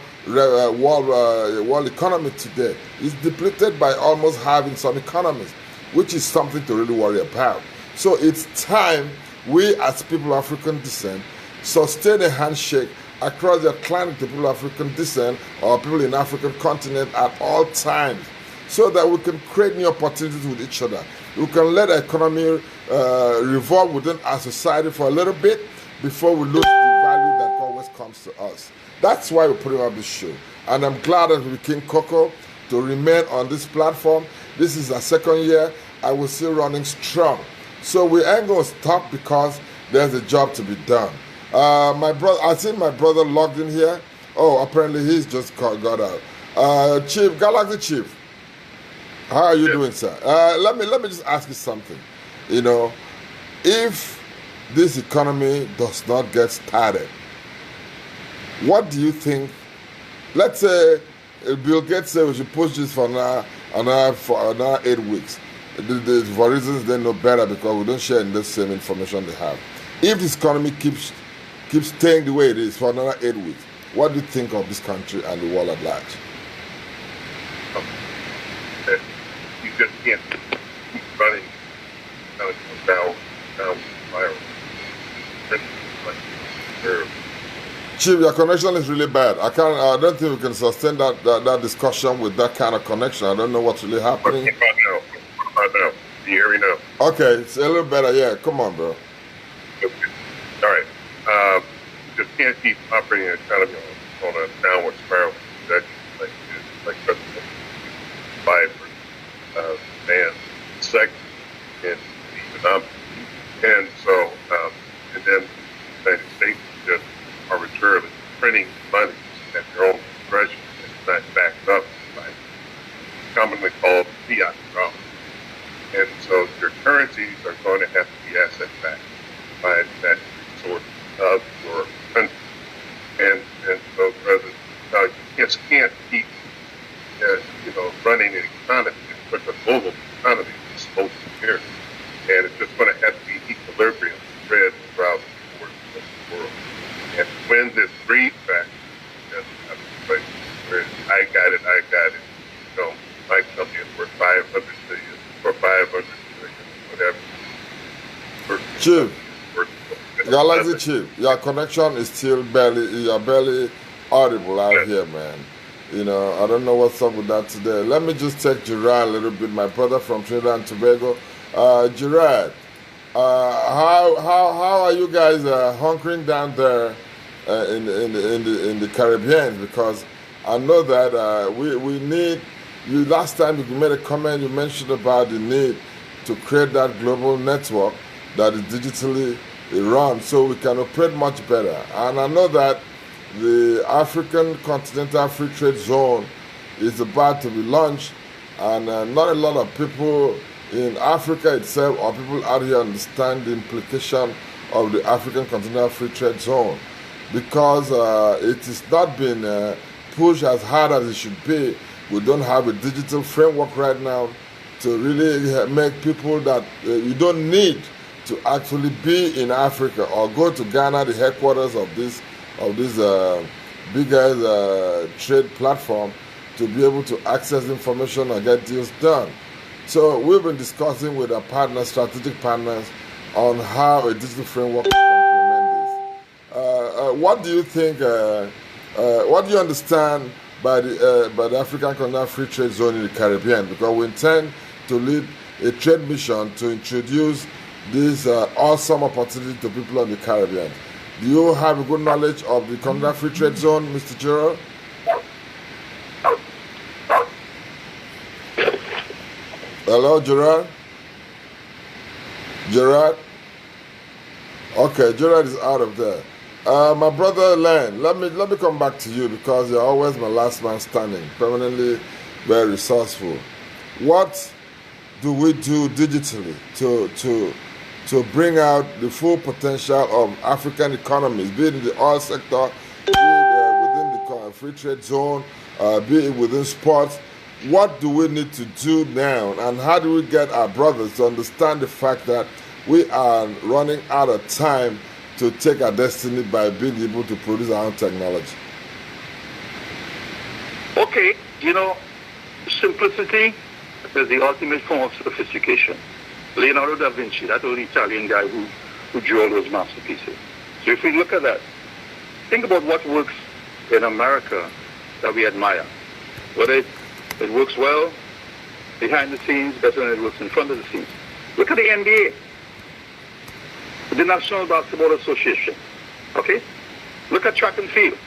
economy today. It's depleted by almost half in some economies, which is something to really worry about. So it's time we as people of African descent sustain a handshake across the Atlantic to people of African descent or people in the African continent at all times, so that we can create new opportunities with each other. We can let the economy revolve within our society for a little bit before we lose the value that always comes to us. That's why we're putting up this show. And I'm glad that we King Coco to remain on this platform. This is our second year, and we're still running strong. So we ain't going to stop because there's a job to be done. My brother, I think my brother logged in here. Oh, apparently he's just got out. Chief, Galaxy Chief, how are you Yes. doing, sir? Let me just ask you something. You know, if this economy does not get started, what do you think? Let's say Bill Gates said we should push this for another 8 weeks. For reasons they know better because we don't share in the same information they have. If this economy keeps staying the way it is for another 8 weeks, what do you think of this country and the world at large? That you just can't keep running down spiral. Chief, your connection is really bad. I don't think we can sustain that discussion with that kind of connection. I don't know what's really happening. What about now? Can you hear me now? Okay, it's a little better. Yeah, come on, bro. Okay. All right. You just can't keep operating an economy on a downward spiral. That's like five man segment in the economic. And so, and then the United States just arbitrarily printing money at their own discretion. It's not backed up by commonly called fiat dollars. And so your currencies are going to have to be asset backed by that resource of your country. And so you just can't keep running an economy with a global economy that's supposed to be here. And it's just going to have to be equilibrium spread throughout the world. And when this greed factor doesn't have a place where I got it, my company is worth 500 million or 500 million, whatever. Chief, Galaxy Chief, your connection is still barely audible out here, man. You know, I don't know what's up with that today. Let me just take Gerard a little bit, my brother from Trinidad and Tobago. Gerard, how are you guys hunkering down there in the Caribbean? Because I know that we need you. Last time you made a comment, you mentioned about the need to create that global network that is digitally run, so we can operate much better. And I know that the African Continental Free Trade Zone is about to be launched, and not a lot of people in Africa itself or people out here understand the implication of the African Continental Free Trade Zone, because it has not been pushed as hard as it should be. We don't have a digital framework right now to really make people that you don't need to actually be in Africa or go to Ghana, the headquarters of this bigger trade platform, to be able to access information and get deals done. So we've been discussing with our partners, strategic partners, on how a digital framework can implement this. What do you think? What do you understand by the African Continental Free Trade Zone in the Caribbean? Because we intend to lead a trade mission to introduce this awesome opportunity to people in the Caribbean. Do you have a good knowledge of the Continental Free Trade Zone, Mr. Gerald? Hello, Gerard? Gerard? Okay, Gerard is out of there. My brother Len, let me come back to you because you're always my last man standing, permanently very resourceful. What do we do digitally to bring out the full potential of African economies, be it in the oil sector, be it within the free trade zone, be it within sports? What do we need to do now, and how do we get our brothers to understand the fact that we are running out of time to take our destiny by being able to produce our own technology? Okay, simplicity is the ultimate form of sophistication. Leonardo da Vinci, that old Italian guy who drew all those masterpieces. So if we look at that, think about what works in America that we admire. Whether it works well behind the scenes, better than it works in front of the scenes. Look at the NBA, the National Basketball Association. Okay? Look at track and field,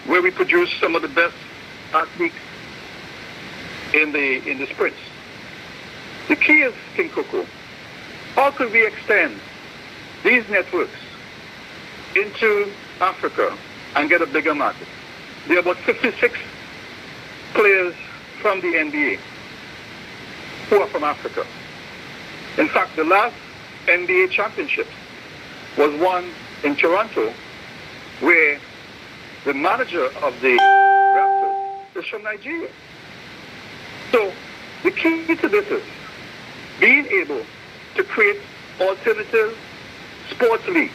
where we produce some of the best athletes in the sprints. The key is, King Coco, how could we extend these networks into Africa and get a bigger market? There are about 56 players from the NBA who are from Africa. In fact, the last NBA championship was won in Toronto, where the manager of the Raptors is from Nigeria. So the key to this is being able to create alternative sports leagues,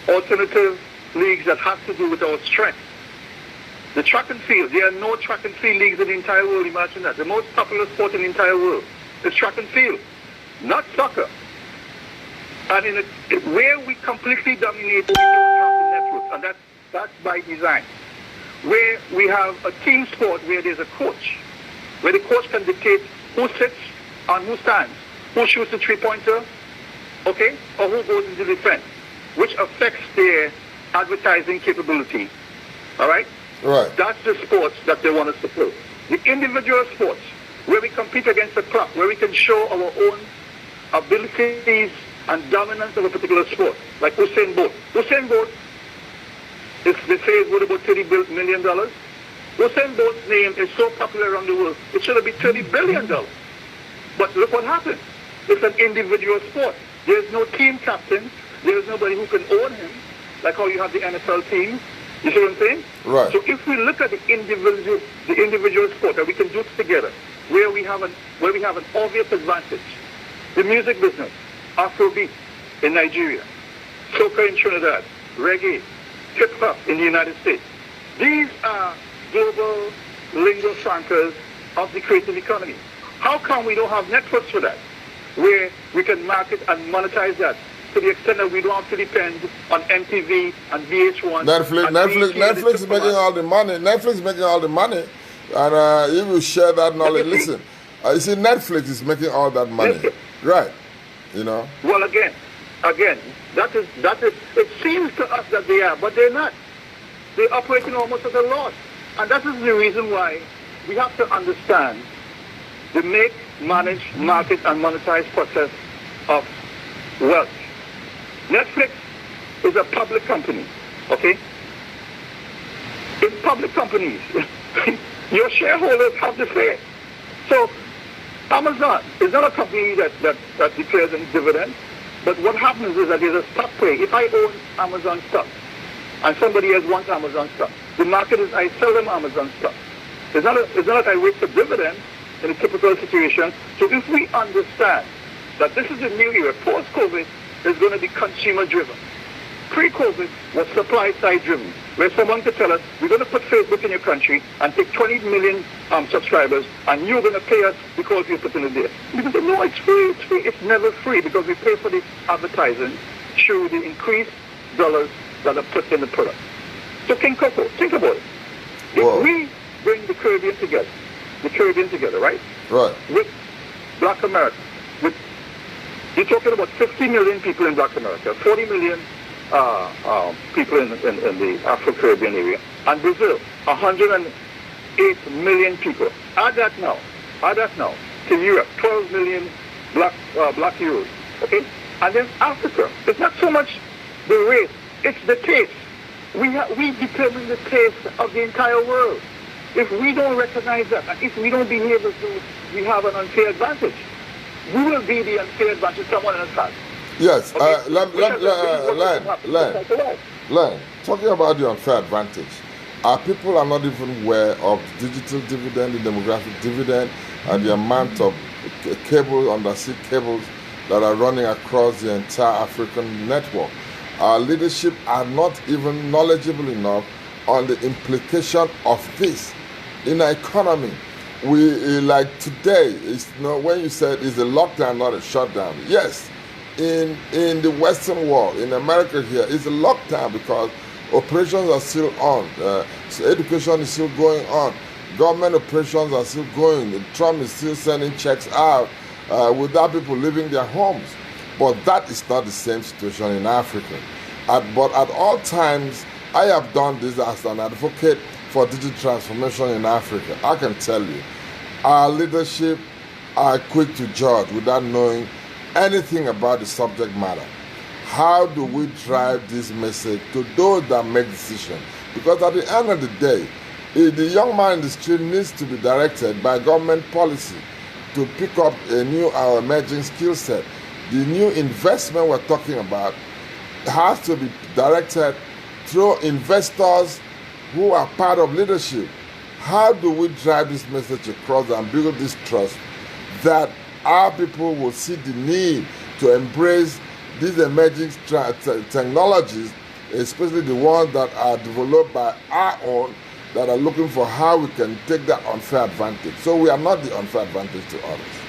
alternative leagues that have to do with our strength. The track and field, there are no track and field leagues in the entire world. Imagine that. The most popular sport in the entire world is track and field, not soccer. And where we completely dominate, we don't have the networks, and that's by design. Where we have a team sport where there's a coach, where the coach can dictate who sits and who stands, who shoots the three-pointer, okay, or who goes into defense, which affects their advertising capability. All right? Right. That's the sports that they want us to play. The individual sports, where we compete against the clock, where we can show our own abilities and dominance of a particular sport, like Usain Bolt. Usain Bolt, they say it's worth about $30 million. Usain Bolt's name is so popular around the world, it should have been $30 billion. But look what happened. It's an individual sport. There's no team captain. There's nobody who can own him, like how you have the NFL team. You see what I'm saying? Right. So if we look at the individual sport that we can do together, where we have an obvious advantage, the music business, Afrobeat in Nigeria, soca in Trinidad, reggae, hip hop in the United States. These are global lingua francas of the creative economy. How come we don't have networks for that, where we can market and monetize that to the extent that we don't have to depend on MTV and VH1? Netflix is making all the money. Netflix is making all the money, and you will share that knowledge. Listen, you see, Netflix is making all that money, right? You know. Well, again, that is. It seems to us that they are, but they're not. They're operating almost at a loss, and that is the reason why we have to understand the make, manage, market, and monetize process of wealth. Netflix is a public company, okay? In public companies, your shareholders have to say it. So Amazon is not a company that declares any dividend, but what happens is that there's a stock play. If I own Amazon stock and somebody else wants Amazon stock, the market is I sell them Amazon stock. It's not like I wait for dividends in a typical situation. So if we understand that this is a new era, post-COVID is going to be consumer-driven. Pre-COVID was supply-side driven, where someone could tell us, we're going to put Facebook in your country and take 20 million subscribers, and you're going to pay us because we're putting it there. Because no, it's free, it's free. It's never free because we pay for the advertising through the increased dollars that are put in the product. So King Coco, think about it. If we bring the Caribbean together, right? Right. With Black America, you're talking about 50 million people in Black America, 40 million people in the Afro-Caribbean area, and Brazil, 108 million people. Add that now to Europe, 12 million black Euros, okay? And then Africa, it's not so much the race, it's the taste. We determine the taste of the entire world. If we don't recognize that, and if we don't behave as though we have an unfair advantage, we will be the unfair advantage someone else has. Yes, Okay? Len, talking about the unfair advantage, people are not even aware of digital dividend, the demographic dividend, and the amount of cables, undersea cables that are running across the entire African network. Our leadership are not even knowledgeable enough on the implication of this in our economy. We like today, when you said it's a lockdown, not a shutdown. Yes, in the Western world, in America here, it's a lockdown because operations are still on. So education is still going on. Government operations are still going. Trump is still sending checks out without people leaving their homes. But that is not the same situation in Africa. But at all times, I have done this as an advocate for digital transformation in Africa. I can tell you, our leadership are quick to judge without knowing anything about the subject matter. How do we drive this message to those that make decisions? Because at the end of the day, The young man in the street needs to be directed by government policy to pick up a new emerging skill set. The new investment we're talking about has to be directed through investors who are part of leadership. How do we drive this message across and build this trust that our people will see the need to embrace these emerging technologies, especially the ones that are developed by our own, that are looking for how we can take that unfair advantage. So we are not the unfair advantage to others.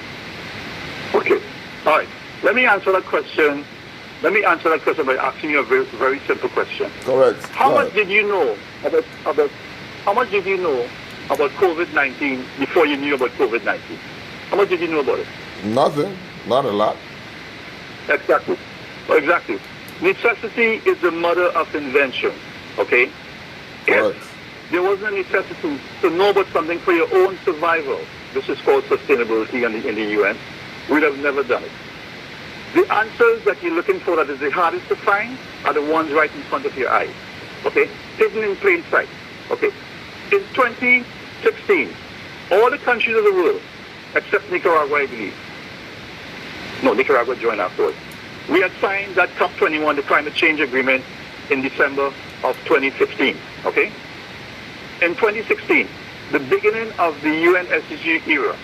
Okay. All right. Let me answer that question. By asking you a very, very simple question. Correct. How much did you know about COVID-19 before you knew about COVID-19? How much did you know about it? Nothing. Not a lot. Exactly. Exactly. Necessity is the mother of invention. Okay? Correct. If there wasn't a necessity to know about something for your own survival, this is called sustainability in the UN, we'd have never done it. The answers that you're looking for that is the hardest to find are the ones right in front of your eyes. Okay? Hidden in plain sight. Okay? In 2016, all the countries of the world, except Nicaragua, I believe. No, Nicaragua joined afterwards. We had signed that COP21, the climate change agreement, in December of 2015. Okay? In 2016, the beginning of the UN SDG era.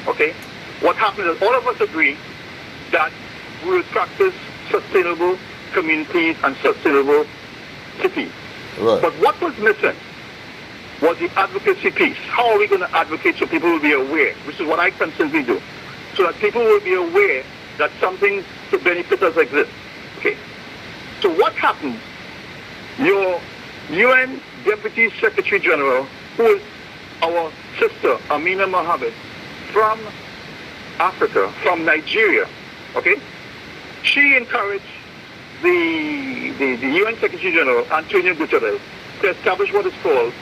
Okay? What happened is all of us agree that we will practice sustainable communities and sustainable cities. Right. But what was missing was the advocacy piece. How are we going to advocate so people will be aware? Which is what I constantly do. So that people will be aware that something to benefit us exists. Okay. So what happens? Your UN Deputy Secretary General, who is our sister, Amina Mohammed, from Africa, from Nigeria, okay? She encouraged the UN Secretary General, Antonio Guterres, to establish what is called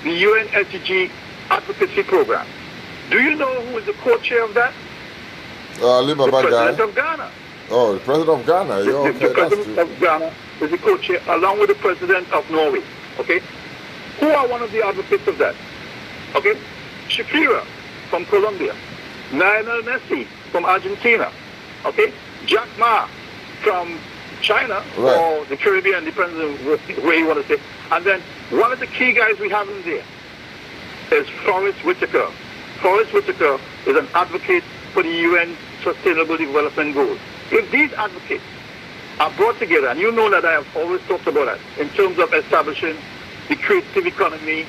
the UN SDG Advocacy Program. Do you know who is the co-chair of that? The President of Ghana. Oh, the President of Ghana. The President of Ghana is the co-chair, along with the President of Norway. Okay? Who are one of the advocates of that? Okay? Shakira from Colombia. Lionel Messi from Argentina. Okay? Jack Ma from China, right, or the Caribbean, depends on where you want to say. And then one of the key guys we have in there is Forrest Whitaker. Forrest Whitaker is an advocate for the UN Sustainable Development Goals. If these advocates are brought together, and you know that I have always talked about that, in terms of establishing the creative economy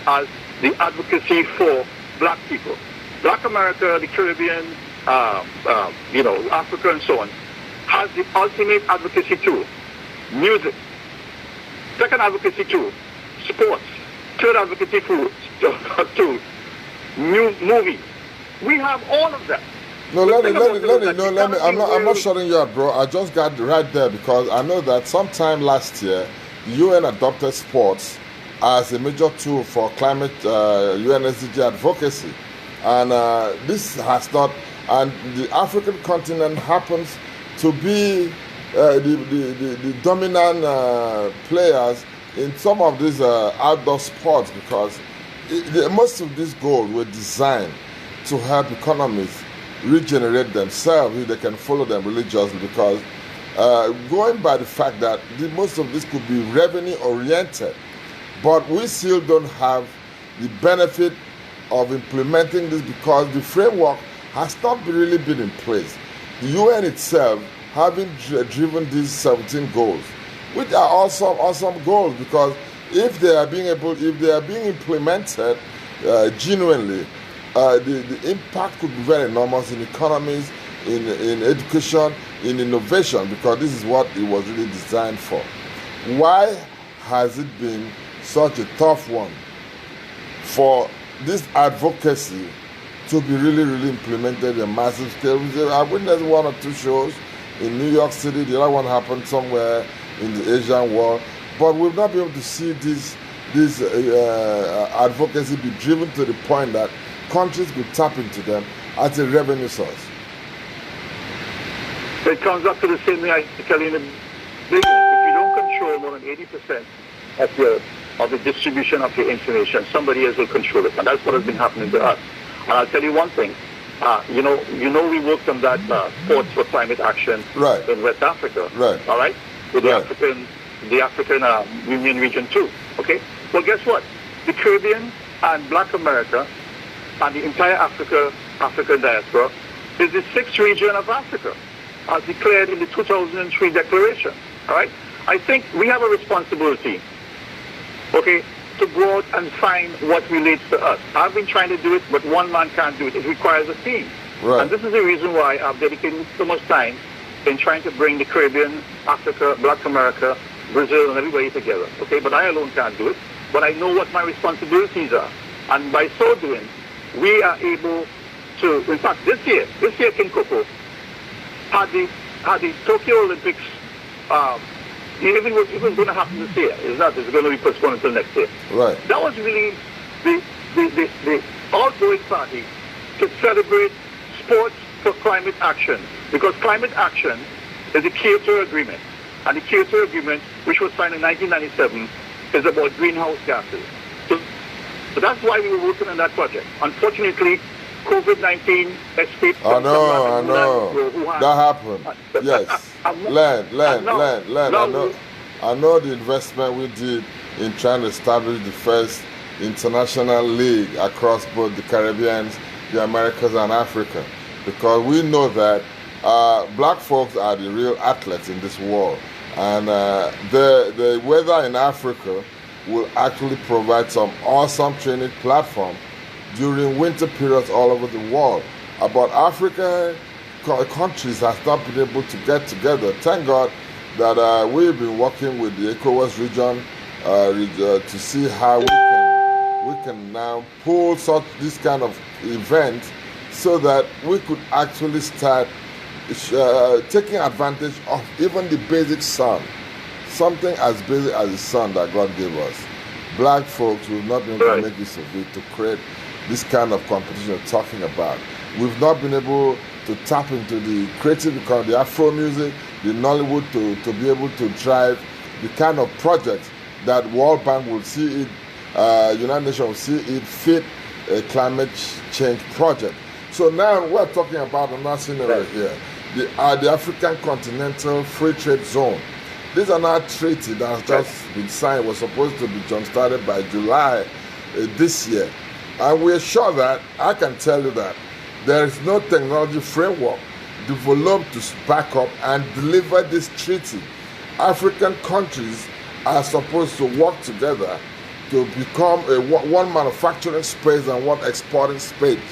as the advocacy for black people. Black America, the Caribbean, Africa and so on, has the ultimate advocacy tool. Music. Second advocacy tool, sports. Third advocacy tool, new movies. We have all of that. No, let me. I'm not shutting you up, bro. I just got right there because I know that sometime last year, the UN adopted sports as a major tool for climate UN SDG advocacy, and this has not. And the African continent happens to be the dominant players in some of these outdoor sports because most of these goals were designed to help economies regenerate themselves if they can follow them religiously, because going by the fact that most of this could be revenue oriented, but we still don't have the benefit of implementing this because the framework has not really been in place. The UN itself having driven these 17 goals, which are awesome goals, because if they are being implemented genuinely, the impact could be very enormous in economies, in education, in innovation, because this is what it was really designed for. Why has it been such a tough one for this advocacy to be really implemented in massive scale? I witnessed one or two shows in New York City. The other one happened somewhere in the Asian world, but we've not been able to see this advocacy be driven to the point that countries could tap into them as a revenue source. It comes up to the same thing I tell you in the beginning. If you don't control more than 80% of the distribution of your information. Somebody else will control it, and that's what has been happening to us. And I'll tell you one thing. You know, we worked on that Ports for Climate Action Right. in West Africa. Right. All right, with the Right. African Union region too. Okay. Well, guess what? The Caribbean and Black America and the entire African diaspora is the sixth region of Africa, as declared in the 2003 Declaration. All right. I think we have a responsibility, okay, to go out and find what relates to us. I've been trying to do it, but one man can't do it. It requires a team. Right. And this is the reason why I've dedicated so much time in trying to bring the Caribbean, Africa, Black America, Brazil, and everybody together. Okay, but I alone can't do it. But I know what my responsibilities are. And by so doing, we are able to, in fact, this year, King Coco had the Tokyo Olympics. It was going to happen this year. It's not. It's going to be postponed until next year. Right. That was really the outgoing party to celebrate sports for climate action, because climate action is the Kyoto Agreement, and the Kyoto Agreement, which was signed in 1997, is about greenhouse gases. So that's why we were working on that project. Unfortunately, COVID-19 escaped. I know. That happened. Yes. Len. I know the investment we did in trying to establish the first international league across both the Caribbean, the Americas, and Africa, because we know that black folks are the real athletes in this world, and the weather in Africa will actually provide some awesome training platform during winter periods all over the world. But African countries have not been able to get together. Thank God that we've been working with the ECOWAS region to see how we can now pull this kind of event so that we could actually start taking advantage of even the basic sun. Something as basic as the sun that God gave us. Black folks will not be able to make use of it to create this kind of competition we're talking about. We've not been able to tap into the creative economy, the Afro music, the Nollywood to be able to drive the kind of projects that World Bank will see it, United Nations will see it fit a climate change project. So now we're talking about another scenario here, the African Continental Free Trade Zone. This is another treaty that has just been signed, was supposed to be jump-started by July this year. And we're sure that, I can tell you that, there is no technology framework developed to back up and deliver this treaty. African countries are supposed to work together to become one manufacturing space and one exporting space,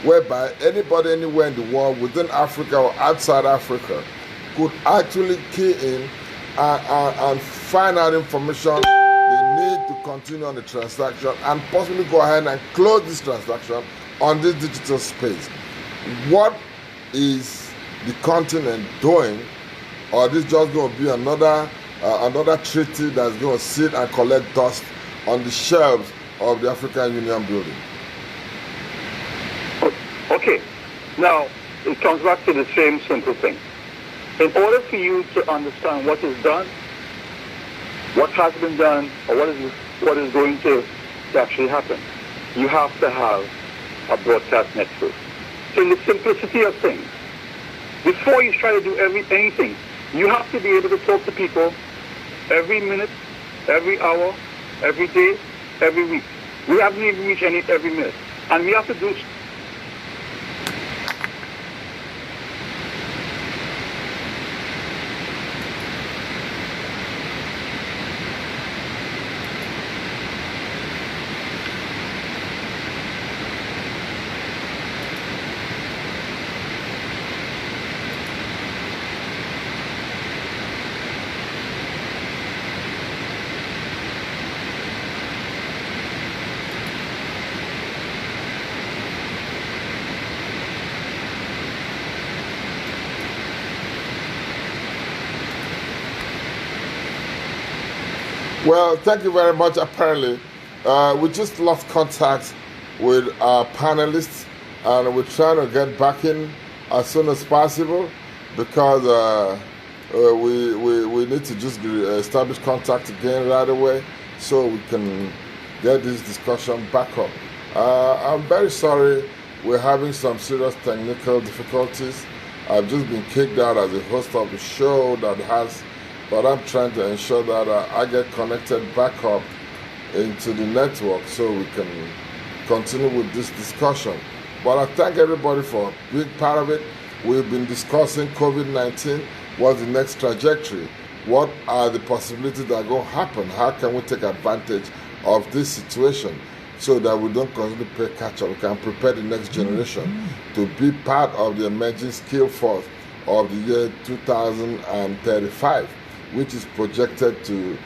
whereby anybody anywhere in the world, within Africa or outside Africa, could actually key in and find out information they need to continue on the transaction and possibly go ahead and close this transaction on this digital space. What is the continent doing? Or is this just going to be another treaty that's going to sit and collect dust on the shelves of the African Union building? Okay. Now, it comes back to the same simple thing. In order for you to understand what is done, what has been done, or what is going to actually happen, you have to have a broadcast network. So in the simplicity of things, before you try to do anything, you have to be able to talk to people every minute, every hour, every day, every week. We haven't even reached any every minute. And we have to do. Well, thank you very much. Apparently, we just lost contact with our panelists, and we're trying to get back in as soon as possible because we need to just establish contact again right away. so we can get this discussion back up. I'm very sorry we're having some serious technical difficulties. I've just been kicked out as a host of the show but I'm trying to ensure that I get connected back up into the network so we can continue with this discussion. But I thank everybody for being part of it. We've been discussing COVID-19. What's the next trajectory? What are the possibilities that are going to happen? How can we take advantage of this situation so that we don't continue to play catch up? We can prepare the next generation to be part of the emerging skill force of the year 2035, which is projected to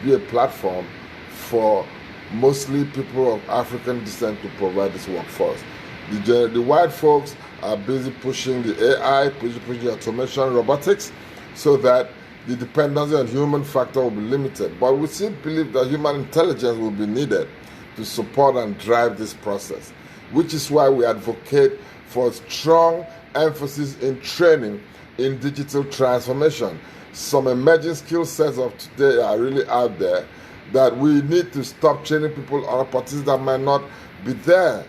be a platform for mostly people of African descent to provide this workforce. The white folks are busy pushing the AI, pushing the automation, robotics, so that the dependency on human factor will be limited. But we still believe that human intelligence will be needed to support and drive this process, which is why we advocate for strong emphasis in training in digital transformation. Some emerging skill sets of today are really out there that we need to stop training people on opportunities that might not be there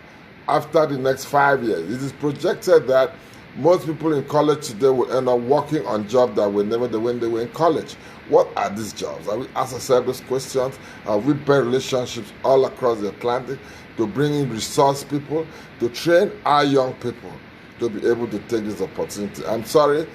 after the next 5 years. It is projected that most people in college today will end up working on jobs that were never there when they were in college. What are these jobs? Have we asked ourselves those questions? Have we built relationships all across the Atlantic to bring in resource people, to train our young people to be able to take this opportunity? I'm sorry,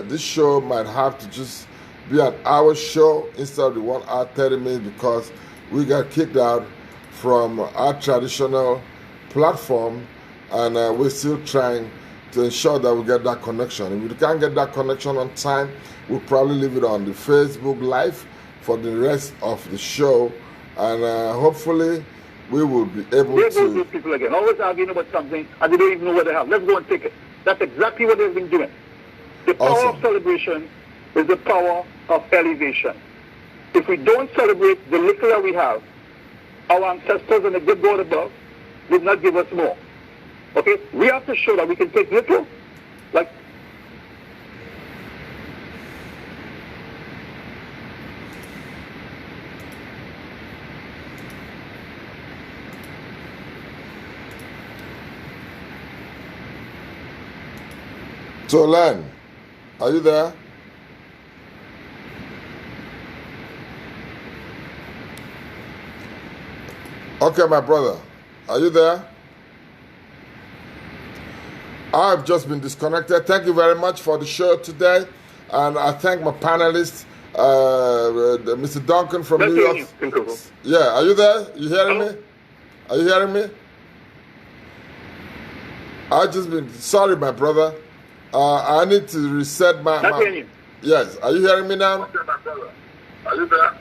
this show might have to just be an hour show instead of the 1 hour 30 minutes because we got kicked out from our traditional platform, and we're still trying to ensure that we get that connection. If we can't get that connection on time, we'll probably leave it on the Facebook Live for the rest of the show, and hopefully we will be able to. Those people again, always arguing about something and they don't even know what they have. Let's go and take it. That's exactly what they've been doing. The power of celebration is the power of elevation. If we don't celebrate the little that we have, our ancestors and the good God above did not give us more. Okay? We have to show that we can take little, like So Len, are you there? Okay, my brother, are you there? I've just been disconnected. Thank you very much for the show today, and I thank my panelists, Mr. Duncan from New York. Yeah, are you there? You hearing me? Are you hearing me? I've just been sorry, my brother. I need to reset my. Yes, are you hearing me now? Okay, my brother. Are you there?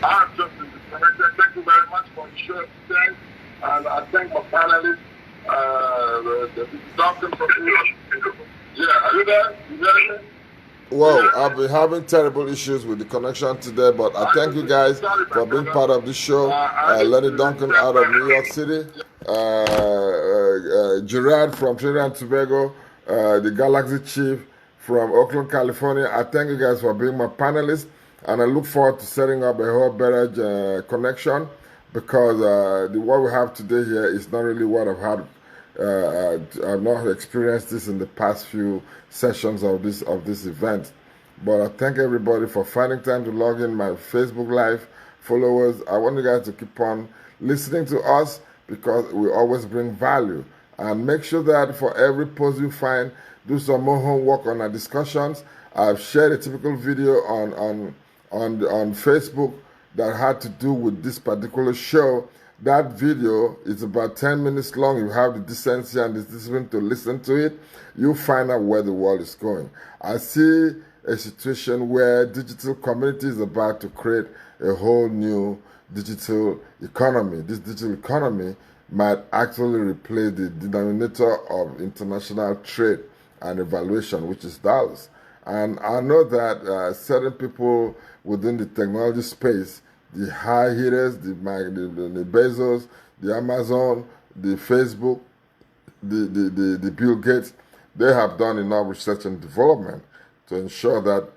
I've just been disconnected. Thank you very much for the show today. And I thank my panelists, the Duncan from New York. Yeah, are you there? You hearing me? Well, I've been having terrible issues with the connection today, but I thank you guys for being part of this show. Lenny Duncan out of New York City, Gerard from Trinidad and Tobago, the Galaxy Chief from Oakland, California. I thank you guys for being my panelists, and I look forward to setting up a whole better connection because what we have today here is not really what I've had. I've not experienced this in the past few sessions of this event, but I thank everybody for finding time to log in my Facebook Live followers. I want you guys to keep on listening to us because we always bring value, and make sure that for every post you find, do some more homework on our discussions. I've shared a typical video on Facebook that had to do with this particular show. That video is about 10 minutes long. You have the decency and the discipline to listen to it. You'll find out where the world is going. I see a situation where digital community is about to create a whole new digital economy. This digital economy might actually replace the denominator of international trade and evaluation, which is dollars. And I know that certain people within the technology space, the high hitters, the Bezos, the Amazon, the Facebook, the Bill Gates, they have done enough research and development to ensure that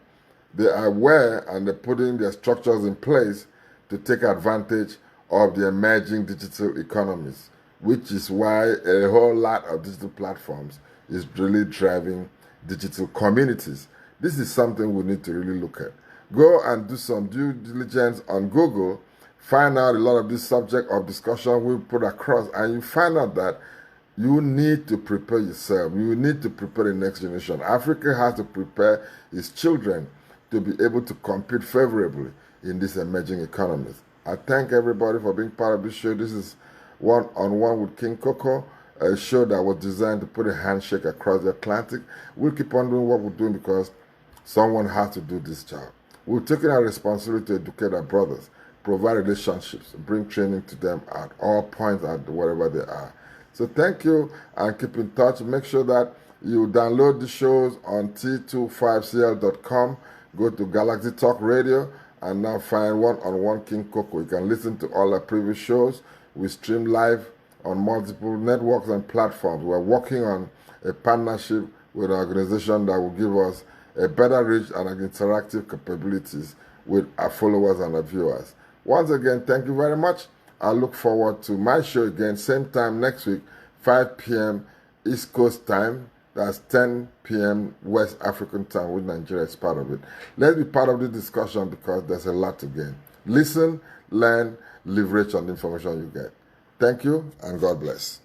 They are aware and they're putting their structures in place to take advantage of the emerging digital economies, which is why a whole lot of digital platforms is really driving digital communities. This is something we need to really look at. Go and do some due diligence on Google, find out a lot of this subject of discussion we put across, and you find out that you need to prepare yourself. You need to prepare the next generation. Africa has to prepare its children to be able to compete favorably in these emerging economies. I thank everybody for being part of this show. This is One-on-One with King Coco, a show that was designed to put a handshake across the Atlantic. We'll keep on doing what we're doing because someone has to do this job. We're taking our responsibility to educate our brothers, provide relationships, bring training to them at all points at wherever they are. So thank you and keep in touch. Make sure that you download the shows on t25cl.com. Go to Galaxy Talk Radio and now find One-on-One King Coco. You can listen to all our previous shows. We stream live on multiple networks and platforms. We're working on a partnership with an organization that will give us a better reach and interactive capabilities with our followers and our viewers. Once again, thank you very much. I look forward to my show again, same time next week, 5 p.m. East Coast time. That's 10 p.m. West African time, with Nigeria is part of it. Let's be part of the discussion because there's a lot to gain. Listen, learn, leverage on the information you get. Thank you, and God bless.